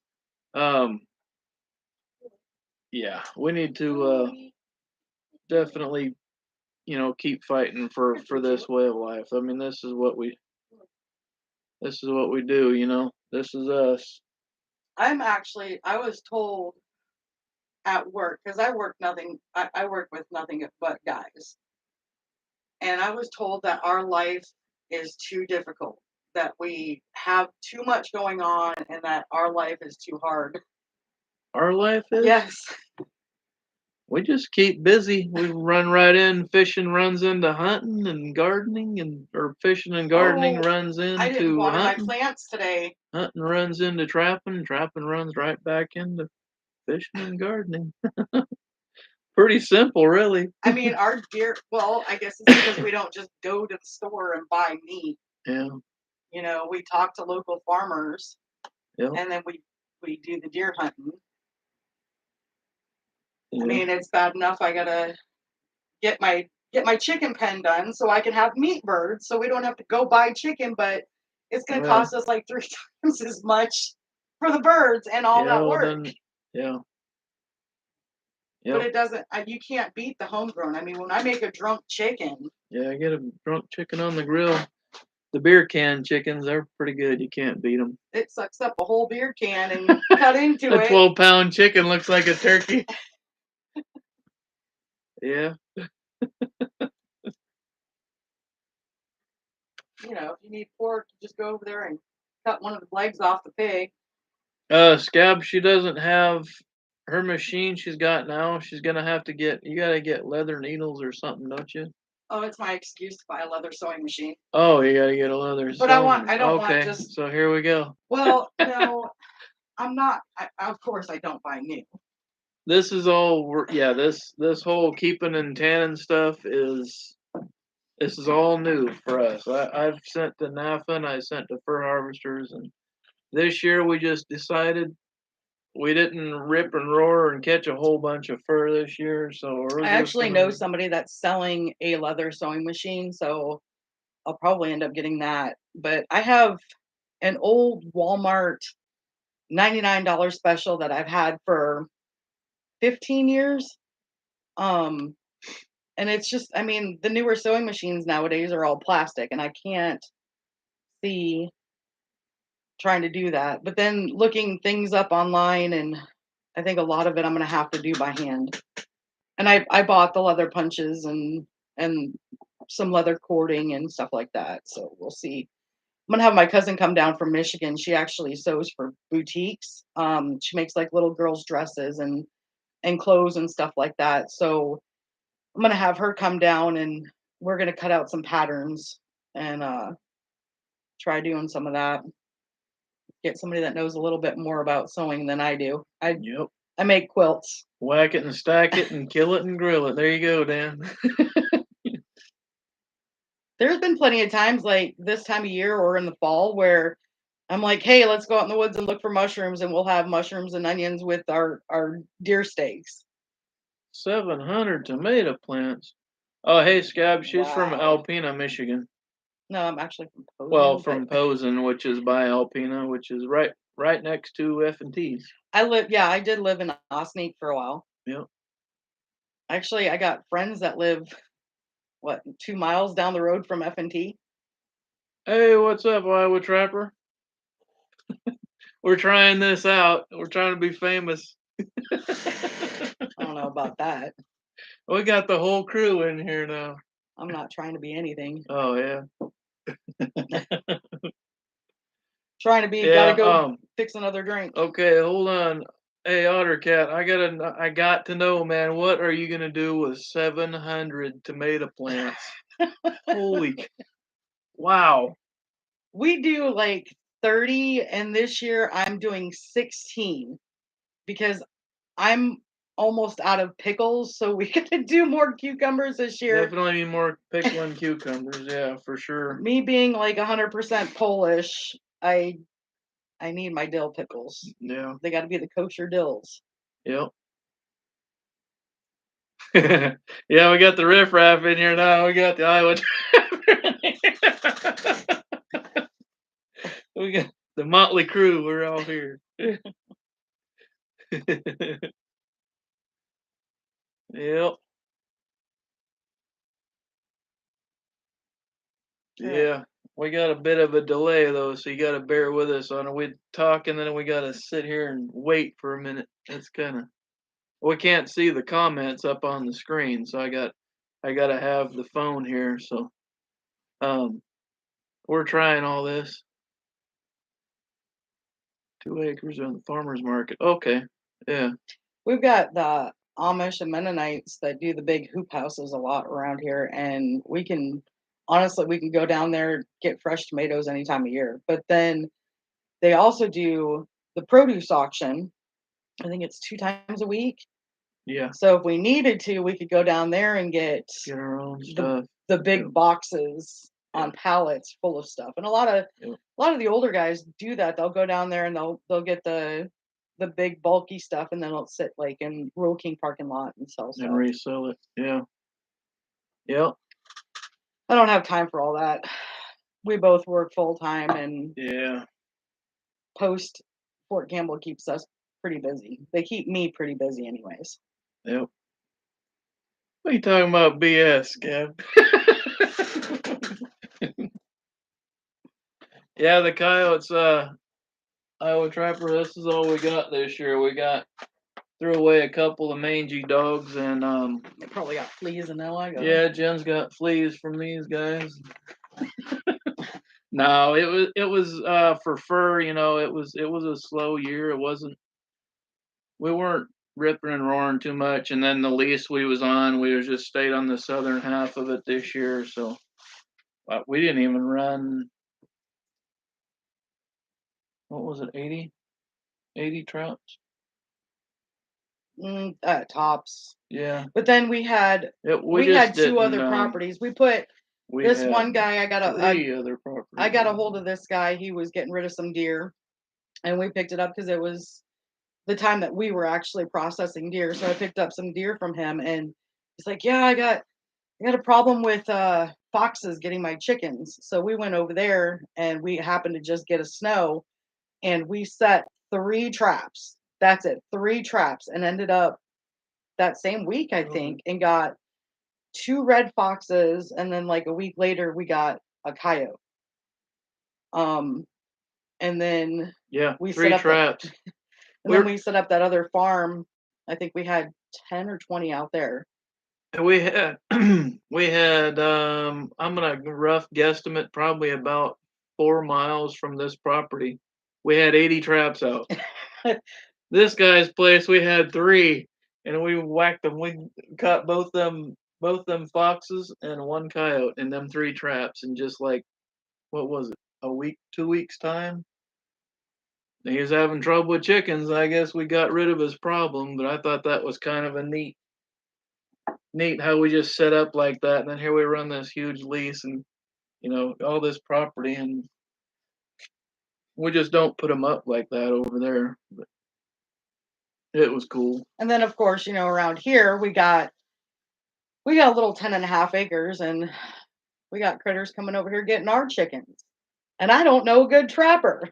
Yeah, we need to definitely, keep fighting for this way of life. I mean, this is what we do. This is us. I was told at work, because I work with nothing but guys. And I was told that our life is too difficult, that we have too much going on, and that our life is too hard. Our life is. Yes. We just keep busy. We run right in. Fishing runs into hunting, and gardening, or fishing and gardening Oh, runs I didn't into water my hunting. plants today. Hunting runs into trapping. Trapping runs right back into fishing and gardening. Pretty simple, really. I mean, our deer, well, I guess it's because we don't just go to the store and buy meat. Yeah. You know, we talk to local farmers Yep. and then we do the deer hunting. I Yeah. mean, it's bad enough I gotta get my chicken pen done so I can have meat birds so we don't have to go buy chicken, but it's gonna Well, cost us like 3 times as much for the birds and all yeah. that Well, work. then, yeah. But Yep. it doesn't, you can't beat the homegrown. I mean, when I make a drunk chicken, Yeah. I get a drunk chicken on the grill. The beer can chickens, they're pretty good. You can't beat them. it sucks up a whole beer can and cut into A it. 12-pound chicken looks like a turkey. Yeah. You know, if you need pork, you just go over there and cut one of the legs off the pig. Scab, she doesn't have her machine she's got now. She's gonna have to you gotta get leather needles or something, don't you? Oh, it's my excuse to buy a leather sewing machine. Oh, you gotta get a leather But sewing. I don't want Okay, just, so here we go. well, no, I'm not, of course I don't buy new. This is all yeah, this whole keeping and tanning stuff this is all new for us. I've sent to NAFA and I sent to Fur Harvesters, and this year we just decided we didn't rip and roar and catch a whole bunch of fur this year, so we're I just actually know gonna. somebody that's selling a leather sewing machine, so I'll probably end up getting that. But I have an old Walmart $99 special that I've had for 15 years. Um, and it's just, I mean, the newer sewing machines nowadays are all plastic, and I can't see trying to do that. But then looking things up online, and I think a lot of it I'm gonna have to do by hand. And I bought the leather punches and some leather cording and stuff like that. So we'll see. I'm gonna have my cousin come down from Michigan. She actually sews for boutiques. She makes like little girls' dresses and clothes and stuff like that. So I'm gonna have her come down and we're gonna cut out some patterns and try doing some of that. Get somebody that knows a little bit more about sewing than I do. Yep. I make quilts. Whack it and stack it and kill it and grill it. There you go, Dan. There's been plenty of times like this time of year or in the fall where I'm like, hey, let's go out in the woods and look for mushrooms, and we'll have mushrooms and onions with our deer steaks. 700 tomato plants. Oh, hey, Scab, she's from Wow. Alpena, Michigan. No, I'm actually from Well, Posen, from but Posen, which is by Alpena, which is right next to F&T's. I did live in Osneek for a while. Yep. Actually, I got friends that live, what, 2 miles down the road from F&T. Hey, what's up, Iowa Trapper? We're trying this out. We're trying to be famous. I don't know about that. We got the whole crew in here now. I'm not trying to be anything. Oh yeah. Trying to be, gotta Yeah. go fix another drink. Okay, hold on. Hey, Ottercat, I got to know, man. What are you gonna do with 700 tomato plants? Holy, wow! We do like 30, and this year I'm doing 16 because I'm almost out of pickles, so we gotta do more cucumbers this year. Definitely need more pickling cucumbers. Yeah, for sure. Me being like 100% Polish, I need my dill pickles. Yeah. They got to be the kosher dills. Yep. Yeah, we got the riffraff in here now. We got the Iowa. We got the motley crew. We're all here. Yep. Yeah. We got a bit of a delay though, so you got to bear with us on it. We talk and then we got to sit here and wait for a minute. It's kind of we can't see the comments up on the screen, so I got to have the phone here. So um, we're trying all this. 2 acres on the farmers market. Okay. Yeah. We've got the Amish and Mennonites that do the big hoop houses a lot around here, and we can go down there, get fresh tomatoes any time of year. But then they also do the produce auction. I think it's 2 times a week. Yeah. So if we needed to, we could go down there and get our own stuff. the big Yep. boxes on Yep. pallets full of stuff. And a lot of Yep. the older guys do that. They'll go down there and they'll get the big bulky stuff, and then it'll sit like in Rural King parking lot and sell stuff. And resell it. Yeah. Yep. I don't have time for all that. We both work full time, and Yeah. post Fort Campbell keeps us pretty busy. They keep me pretty busy anyways. Yep. What are you talking about BS, Gab? Yeah, the coyotes, Iowa Trapper, this is all we got this year. We threw away a couple of mangy dogs, and They probably got fleas in there. yeah, Jen's got fleas from these guys. No, it was for fur, you know, it was a slow year. We weren't ripping and roaring too much, and then the lease we was on, we was just stayed on the southern half of it this year, so we didn't even run, what was it, 80 trouts? Tops. Yeah. But then we had two other properties. We put this one guy. I got other properties. I got a hold of this guy. He was getting rid of some deer, and we picked it up because it was the time that we were actually processing deer. So I picked up some deer from him, and he's like, "Yeah, I got a problem with foxes getting my chickens." So we went over there, and we happened to just get a snow, and we set 3 traps. That's it, 3 traps, and ended up that same week, I think, and got 2 red foxes, and then like a week later we got a coyote. And then we 3 set up traps. then we set up that other farm. I think we had 10 or 20 out there. We had I'm gonna rough guesstimate probably about 4 miles from this property. We had 80 traps out. This guy's place we had 3, and we whacked them. We caught both them foxes and 1 coyote in them 3 traps in just like, what was it, a week, 2 weeks time? He was having trouble with chickens. I guess we got rid of his problem, but I thought that was kind of a neat how we just set up like that, and then here we run this huge lease and, you know, all this property, and we just don't put them up like that over there. But it was cool. And then of course, around here we got a little 10.5 acres, and we got critters coming over here getting our chickens. And I don't know a good trapper.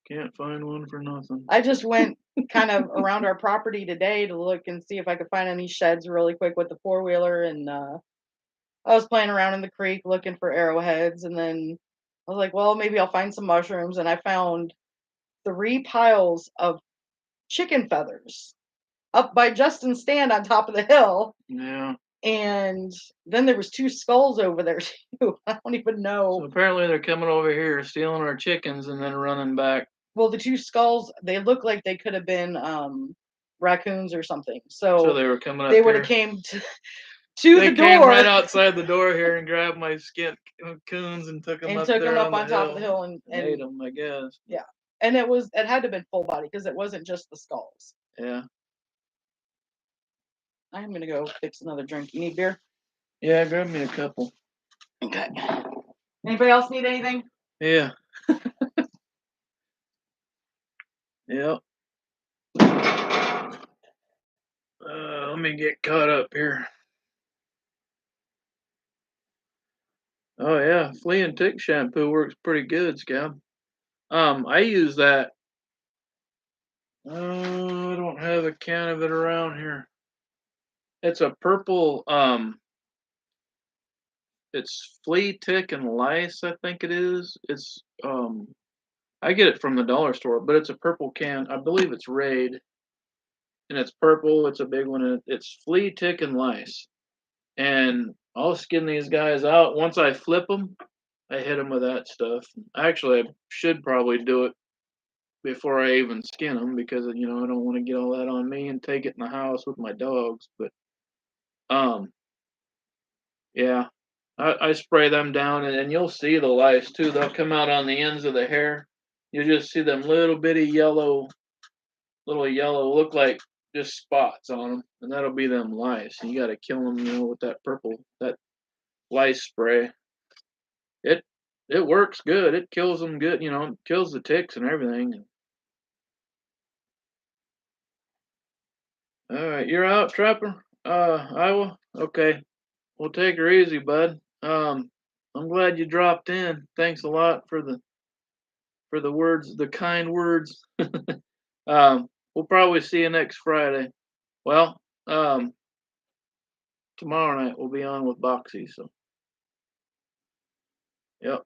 Can't find one for nothing. I just went kind of around our property today to look and see if I could find any sheds really quick with the 4-wheeler, and I was playing around in the creek looking for arrowheads, and then I was like, well, maybe I'll find some mushrooms, and I found 3 piles of chicken feathers up by Justin's stand on top of the hill. Yeah. And then there was 2 skulls over there too. I don't even know. So apparently they're coming over here, stealing our chickens, and then running back. Well, the 2 skulls, they look like they could have been raccoons or something. So they were coming up. They would have came to they the came door right outside the door here and grabbed my skint coons and took them up there up on top hill of the hill and ate them, I guess. Yeah, and it had to have been full body because it wasn't just the skulls. Yeah. I'm gonna go fix another drink. You need beer? Yeah, grab me a couple. Okay. Anybody else need anything? Yeah. Yep. Let me get caught up here. Oh yeah, flea and tick shampoo works pretty good, Scab. I use that. I don't have a can of it around here. It's a purple, it's flea, tick, and lice, I think it is. It's, I get it from the dollar store, but it's a purple can. I believe it's Raid, and it's purple. It's a big one, and it's flea, tick, and lice. And I'll skin these guys out. Once I flip them, I hit them with that stuff. Actually, I should probably do it before I even skin them because I don't want to get all that on me and take it in the house with my dogs. But um, yeah, I spray them down and you'll see the lice too. They'll come out on the ends of the hair. You just see them little bitty little yellow, look like just spots on them, and that'll be them lice. And you got to kill them, with that lice spray. It it works good. It kills them good. Kills the ticks and everything. All right, you're out, Trapper. Iowa. Okay, well, take her easy, bud. I'm glad you dropped in. Thanks a lot for the words, the kind words. We'll probably see you next Friday. Well, tomorrow night we'll be on with Boxy. So, yep.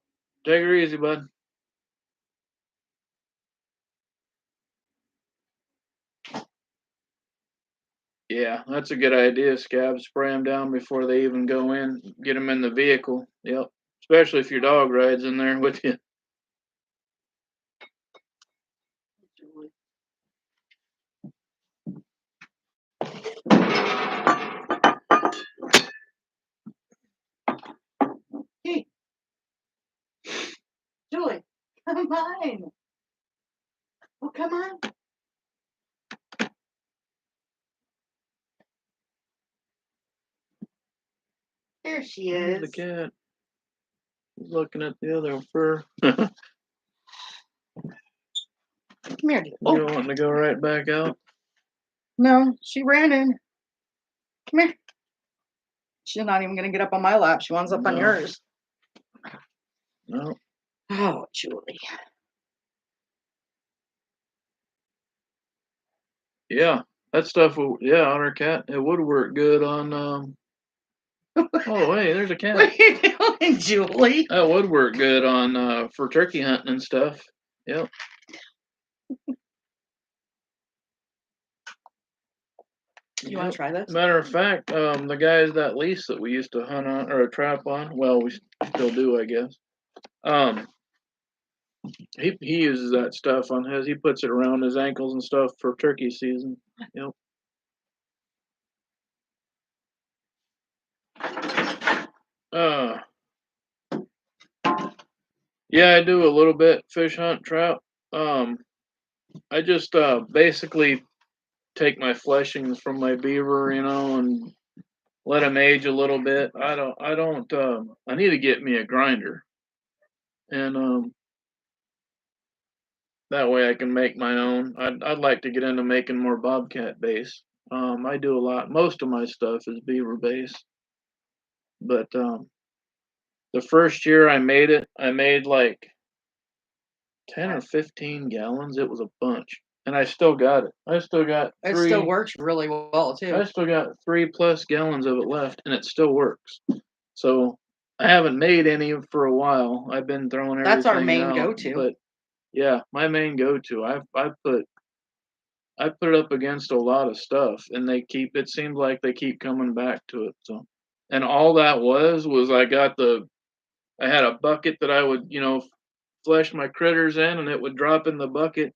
Take her easy, bud. Yeah, that's a good idea, Scab. Spray them down before they even go in. Get them in the vehicle. Yep. Especially if your dog rides in there with you. Hey, Julie, come on. Well, come on. There she There's is. the cat. He's looking at the other fur. You Come here, dear. Oh, wanting to go right back out? no, she ran in. Come here. She's not even going to get up on my lap. She wants up on No. yours. No. Oh, Julie. Yeah, that stuff. On our cat, it would work good on. Oh, hey, there's a What cat. are you doing, Julie? That would work good on for turkey hunting and stuff. Yep. You want to try this? Matter of fact, the guys that lease that we used to hunt on or trap on, well, we still do, I guess. He uses that stuff on his. He puts it around his ankles and stuff for turkey season. Yep. Uh, yeah, I do a little bit fish hunt trap. I just basically take my fleshings from my beaver, and let them age a little bit. I need to get me a grinder, and that way I can make my own. I'd like to get into making more bobcat base. I do a lot. Most of my stuff is beaver base, but the first year I made it, I made like 10 or 15 gallons. It was a bunch, and I still got it. I still got It three. still works really well, too. I still got 3+ gallons of it left, and it still works. So I haven't made any for a while. I've been throwing everything That's our main out, go-to. but yeah, my main go-to. I put it up against a lot of stuff, and it seems like they keep coming back to it. So, and all that was I had a bucket that I would, flesh my critters in, and it would drop in the bucket,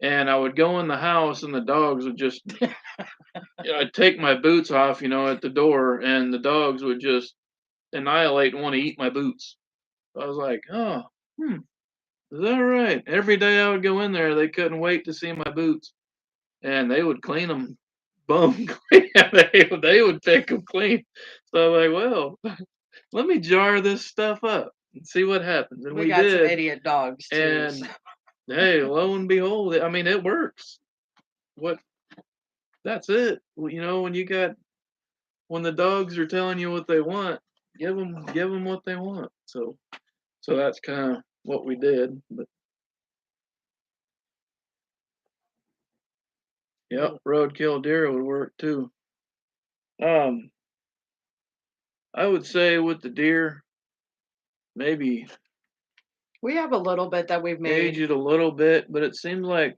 and I would go in the house, and the dogs would just, I'd take my boots off, at the door, and the dogs would just annihilate and want to eat my boots. I was like, oh, is that right? Every day I would go in there, they couldn't wait to see my boots, and they would clean them bum clean. They would pick them clean. So I'm like, well, let me jar this stuff up and see what happens. And We we got some did. idiot dogs, too. And So. hey, lo and behold, I mean, it works. That's it. Well, when the dogs are telling you what they want, give them what they want. So that's kind of what we did. But yep, roadkill deer would work too. Um, I would say with the deer, maybe We have a little bit that we've age made. it a little bit, but it seems like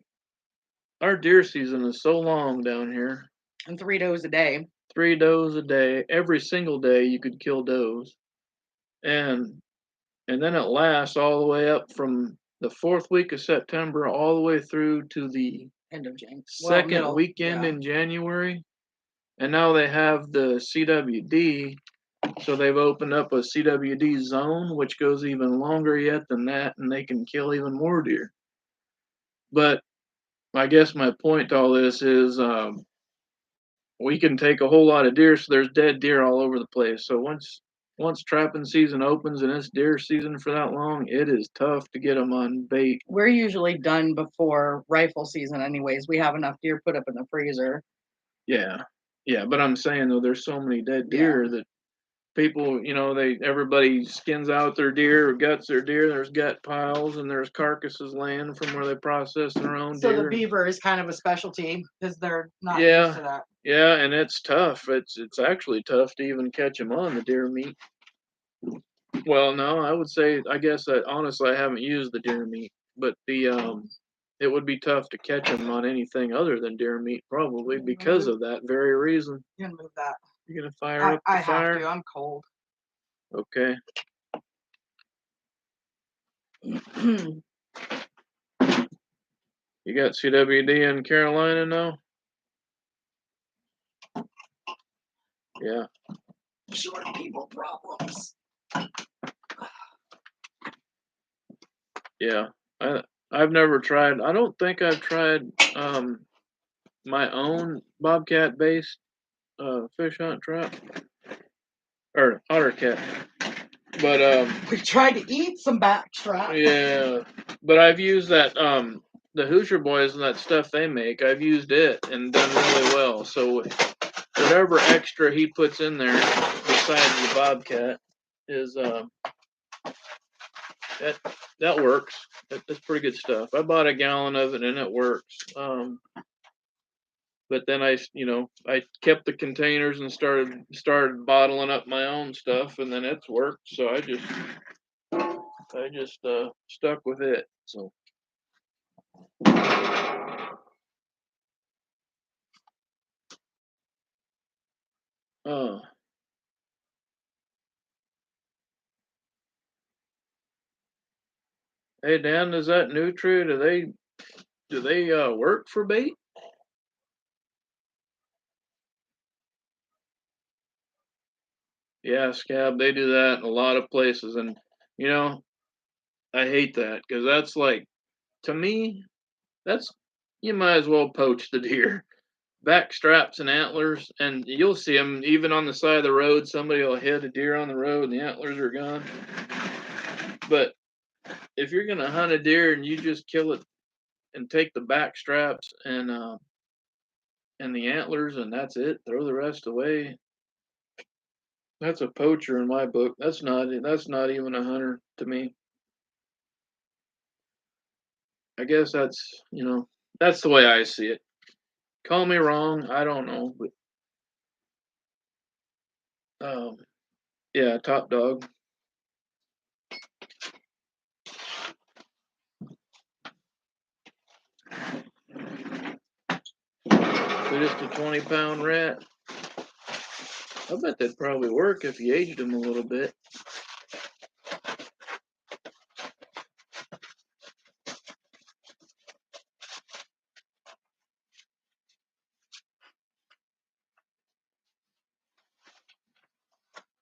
our deer season is so long down here. And 3 does a day. 3 does a day. Every single day you could kill does. And then it lasts all the way up from the 4th week of September all the way through to the End of January. second weekend in January. And now they have the CWD, so they've opened up a CWD zone, which goes even longer yet than that, and they can kill even more deer. But I guess my point to all this is we can take a whole lot of deer, so there's dead deer all over the place. So once trapping season opens and it's deer season for that long, it is tough to get them on bait. We're usually done before rifle season anyways. We have enough deer put up in the freezer. Yeah. Yeah, but I'm saying though, there's so many dead deer that people, everybody skins out their deer or guts their deer. There's gut piles and there's carcasses laying from where they process their own So deer. the beaver is kind of a specialty because they're not used to that. Yeah, and it's tough. It's actually tough to even catch them on the deer meat. Well, no, I would say, I guess that honestly I haven't used the deer meat, but it would be tough to catch them on anything other than deer meat probably because of that very reason. You can move that. You gonna fire up the fire? I have to. I'm cold. Okay. You got CWD in Carolina now? Yeah. Short people problems. Yeah. I've never tried. I don't think I've tried my own bobcat based fish hunt trap or otter cat. But we tried to eat some backstrap. Yeah, but I've used that the Hoosier Boys and that stuff they make. I've used it and done really well. So whatever extra he puts in there besides the bobcat is that works. That's pretty good stuff. I bought a gallon of it and it works. But then I kept the containers and started bottling up my own stuff, and then it's worked. So I just stuck with it. So. Oh. Hey Dan, is that Nutri? Do they work for bait? Yeah, Scab, they do that in a lot of places, and I hate that because that's like, to me, that's you might as well poach the deer. Back straps and antlers, and you'll see them even on the side of the road. Somebody will hit a deer on the road, and the antlers are gone. But if you're gonna hunt a deer and you just kill it and take the back straps and the antlers, and that's it, throw the rest away. That's a poacher in my book. That's not even a hunter to me. I guess that's the way I see it. Call me wrong, I don't know, but yeah, top dog. They're just a 20-pound rat. I bet that'd probably work if you aged them a little bit.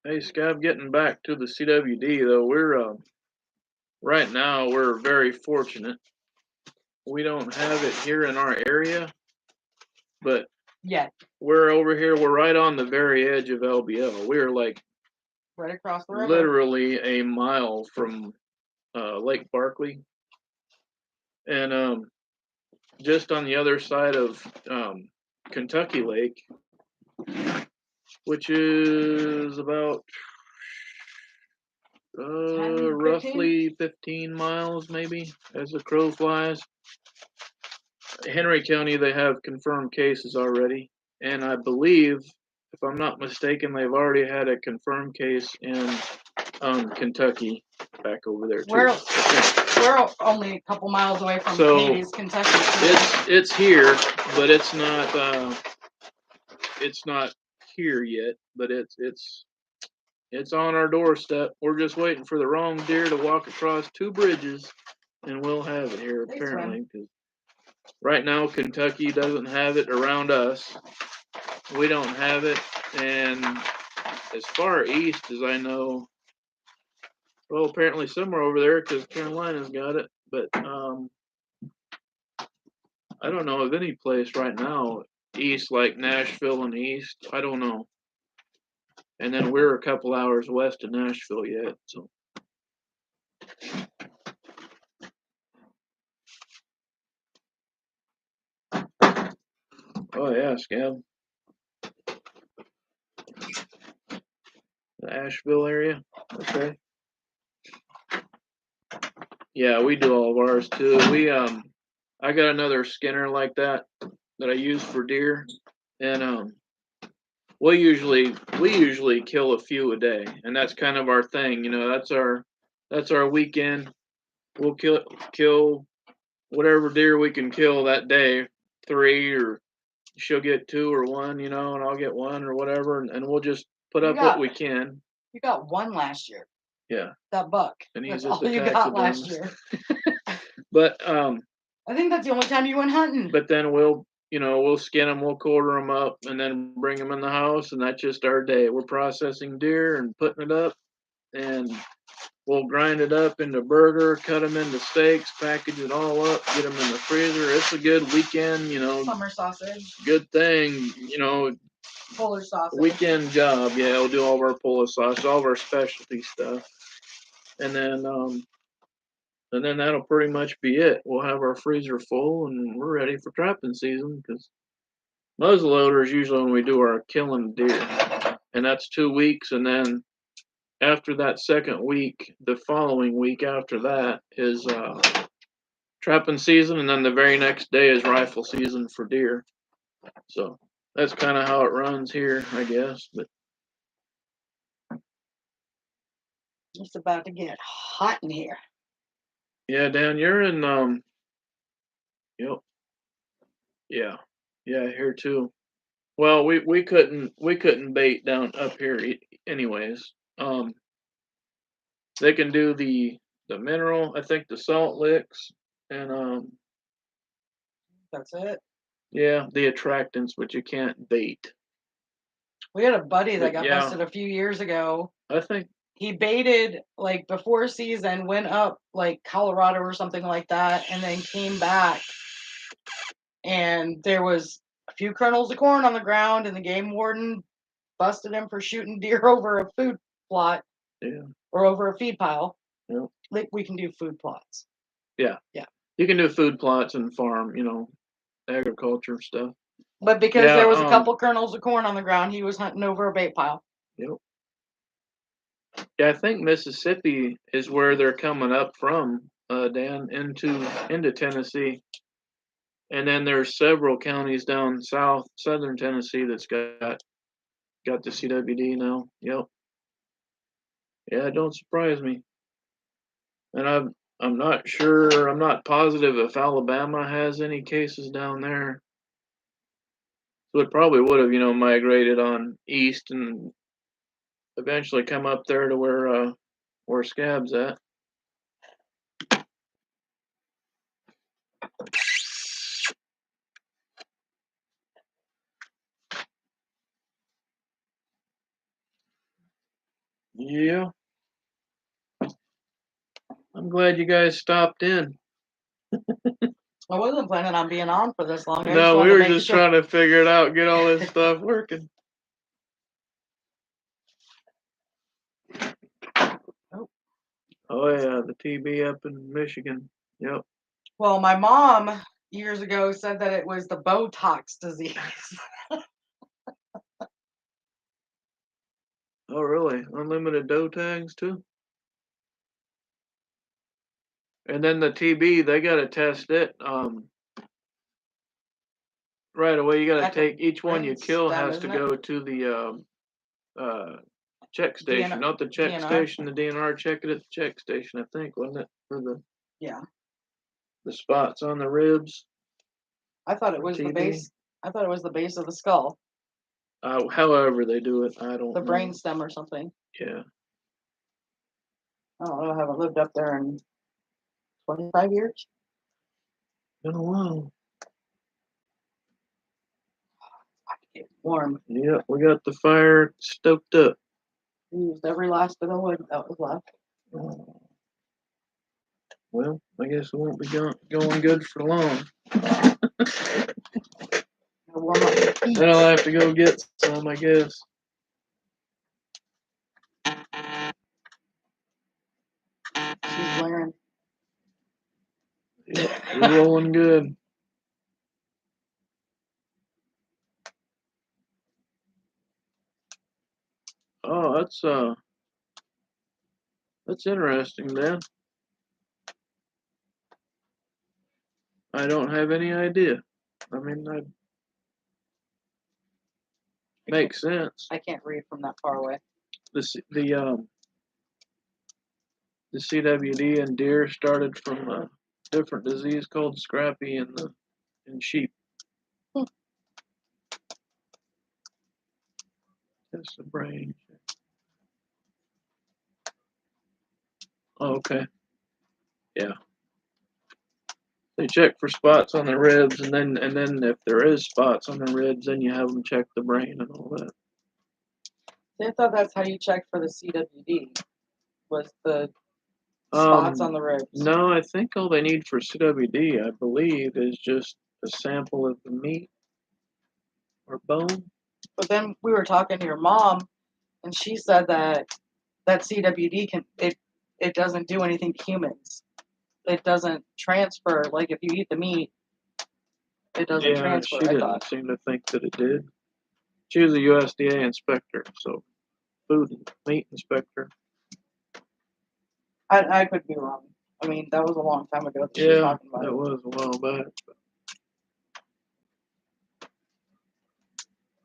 Hey, Scab, getting back to the CWD though, we're right now we're very fortunate. We don't have it here in our area, but we're over here. We're right on the very edge of LBL. We're like right across the river, literally a mile from Lake Barkley, and just on the other side of Kentucky Lake, which is about roughly 15 miles, maybe, as the crow flies. Henry County, they have confirmed cases already, and I believe, if I'm not mistaken, they've already had a confirmed case in Kentucky, back over there too. We're only a couple miles away from Hades, Kentucky. It's here, but it's not here yet, but it's on our doorstep. We're just waiting for the wrong deer to walk across two bridges and we'll have it here They apparently. Because right now Kentucky doesn't have it around us. We don't have it, and as far east as I know, well, apparently somewhere over there because Carolina's got it, but I don't know of any place right now east like Nashville and east. I don't know. And then we're a couple hours west of Nashville yet, so. Oh yeah, Scab. The Asheville area. Okay. Yeah, we do all of ours too. I got another skinner like that I use for deer, and we usually kill a few a day, and that's kind of our thing. That's our weekend. We'll kill whatever deer we can kill that day, 3 or she'll get 2 or 1, and I'll get 1 or whatever, and we'll just put up what we can. You got 1 last year. Yeah. That buck. And he's That's just all you got last year. But I think that's the only time you went hunting. But then we'll skin them, we'll quarter them up, and then bring them in the house, and that's just our day. We're processing deer and putting it up, and we'll grind it up into burger, cut them into steaks, package it all up, get them in the freezer. It's a good weekend, Summer sausage. Good thing, Polish sausage. Weekend job. Yeah, we'll do all of our Polish sausage, all of our specialty stuff, and then that'll pretty much be it. We'll have our freezer full, and we're ready for trapping season because muzzleloader is usually when we do our killing deer, and that's 2 weeks, and then after that second week, the following week after that is trapping season, and then the very next day is rifle season for deer. So that's kind of how it runs here, I guess. But it's about to get hot in here. yeah, Dan, you're in yep. Yeah, here too. Well, we couldn't bait down up here anyways. They can do the mineral, I think the salt licks, and That's it. yeah, the attractants, but you can't bait. We had a buddy that But got yeah. busted a few years ago. I think He baited like before season, went up like Colorado or something like that, and then came back, and there was a few kernels of corn on the ground, and the game warden busted him for shooting deer over a food plot. Yeah. Or over a feed pile. Yeah. Like we can do food plots. Yeah. Yeah. You can do food plots and farm, agriculture stuff. But because there was a couple kernels of corn on the ground, he was hunting over a bait pile. Yep. Yeah, I think Mississippi is where they're coming up from, Dan, into Tennessee. And then there's several counties down southern Tennessee that's got the CWD now. Yep. Yeah, it don't surprise me. And I'm not sure, I'm not positive if Alabama has any cases down there. So it probably would have, migrated on east and eventually come up there to where Scab's at. Yeah. I'm glad you guys stopped in. I wasn't planning on being on for this long. No, we were just trying to figure it out, get all this stuff working. Oh yeah, the TB up in Michigan. Yep. Well, my mom years ago said that it was the Botox disease. Oh really? Unlimited doe tags too? And then the TB, they gotta test it. Right away, you gotta take each one you kill has to go to the check station, not the check station. The DNR check it at the check station, I think, wasn't it? For the spots on the ribs. I thought it was the base. I thought it was the base of the skull. However they do it, I don't know. The brain stem or something. Yeah. I don't know. I haven't lived up there in 25 years. Been a while. It's warm. Yeah, we got the fire stoked up. We used every last bit of wood that was left. Well, I guess it won't be going good for long. Gotta warm up your feet. Then I'll have to go get some, I guess. She's blaring. Yeah, we're rolling good. Oh, that's interesting, Dan. I don't have any idea. I mean, that makes sense. I can't read from that far away. The CWD in deer started from a different disease called scrappy in sheep. Test the brain. Oh, okay. Yeah. They check for spots on the ribs, and then if there is spots on the ribs, then you have them check the brain and all that. I thought that's how you check for the CWD. Was the spots on the ribs? No, I think all they need for CWD, I believe, is just a sample of the meat or bone. But then we were talking to your mom, and she said that CWD it doesn't do anything to humans. It doesn't transfer. Like if you eat the meat, it doesn't transfer. She didn't seem to think that it did. She was a USDA inspector, so food and meat inspector. I could be wrong. I mean, that was a long time ago that she was talking about it. That was a while back.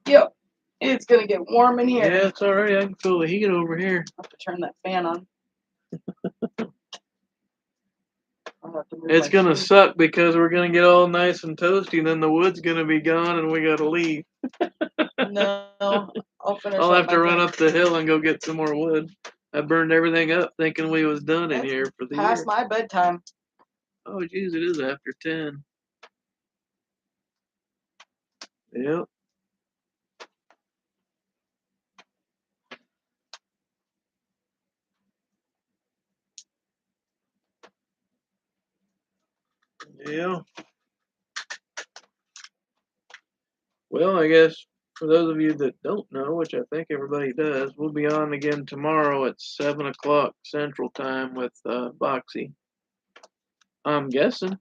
Yep. It's gonna get warm in here. Yeah, it's alright. I can feel the heat over here. I have to turn that fan on. It's gonna suck because we're gonna get all nice and toasty, and then the wood's gonna be gone, and we gotta leave. No, I'll finish. I'll have to run up the hill and go get some more wood. I burned everything up thinking we was done in here for the year. Past my bedtime. Oh, geez, it is after 10. Yep. Yeah. Well, I guess for those of you that don't know, which I think everybody does, we'll be on again tomorrow at 7 o'clock Central Time with Boxy. I'm guessing.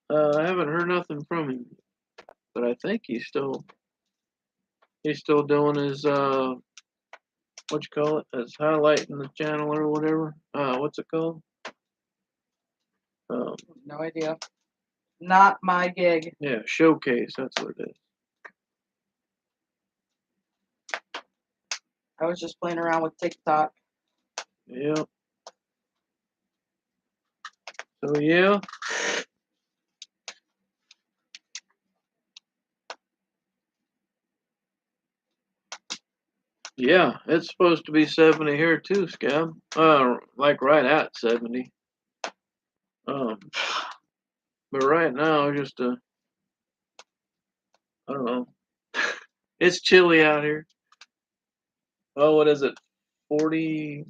I haven't heard nothing from him, but I think he's still doing his what you call it? His highlighting the channel or whatever. What's it called? No idea. Not my gig. Yeah, showcase. That's what it is. I was just playing around with TikTok. Yep. So yeah. Yeah, it's supposed to be 70 here too, Scab. Like right at 70. But right now, just I don't know. It's chilly out here. Oh, what is it? 40?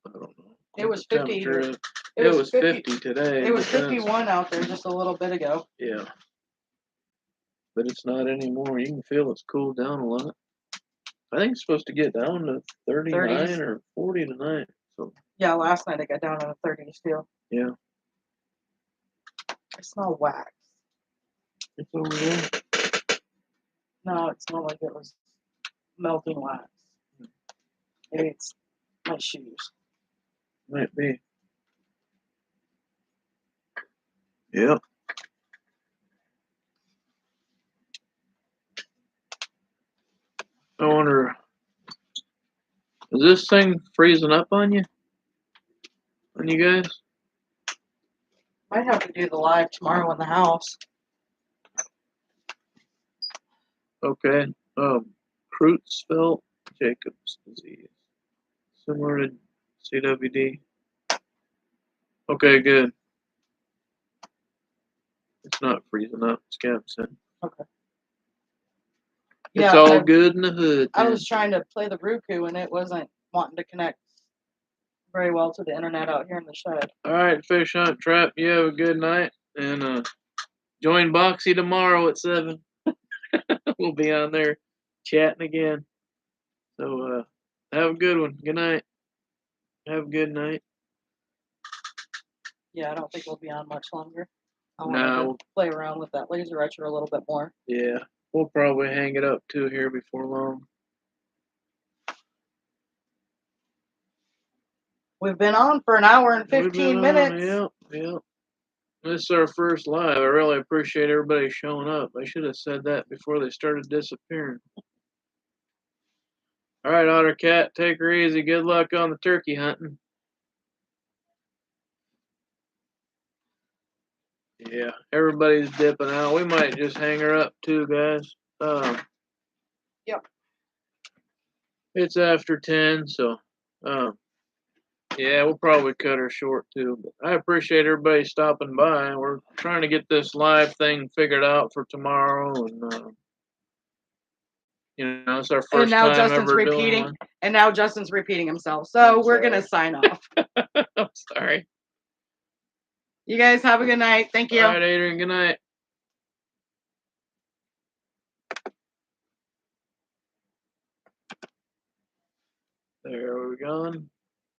I don't know. It was 50. It was 50 today. It was 51 out there just a little bit ago. Yeah. But it's not anymore. You can feel it's cooled down a lot. I think it's supposed to get down to 39 30s. Or 40 tonight. So. Yeah, last night it got down to the 30s too. Yeah. I smell wax. It's over there. No, it smelled like it was melting wax. Maybe it's my shoes. Might be. Yep. I wonder, is this thing freezing up on you? On you guys? Might have to do the live tomorrow in the house. Okay. Creutzfeldt Jacobs disease. Similar to CWD. Okay, good. It's not freezing up, as Cap said. Okay. It's Yeah, all good in the hood. I then. was trying to play the Roku and it wasn't wanting to connect very well to the internet out here in the shed. All right, Fish Hunt Trap, you have a good night. And join Boxy tomorrow at 7. We'll be on there chatting again. So have a good one. Good night. Have a good night. Yeah, I don't think we'll be on much longer. I wanted No. to play around with that laser etcher a little bit more. Yeah, we'll probably hang it up too here before long. We've been on for an hour and We've 15 been minutes. on, yeah. This is our first live. I really appreciate everybody showing up. I should have said that before they started disappearing. All right, Otter Cat, take her easy. Good luck on the turkey hunting. Yeah, everybody's dipping out. We might just hang her up too, guys. Yep. It's after 10, so yeah, we'll probably cut her short too. But I appreciate everybody stopping by. We're trying to get this live thing figured out for tomorrow, and it's our first now time Justin's ever repeating, doing one. And now Justin's repeating himself. So we're going to sign off. I'm sorry. You guys have a good night. Thank you. All right, Adrian, good night. There we gone.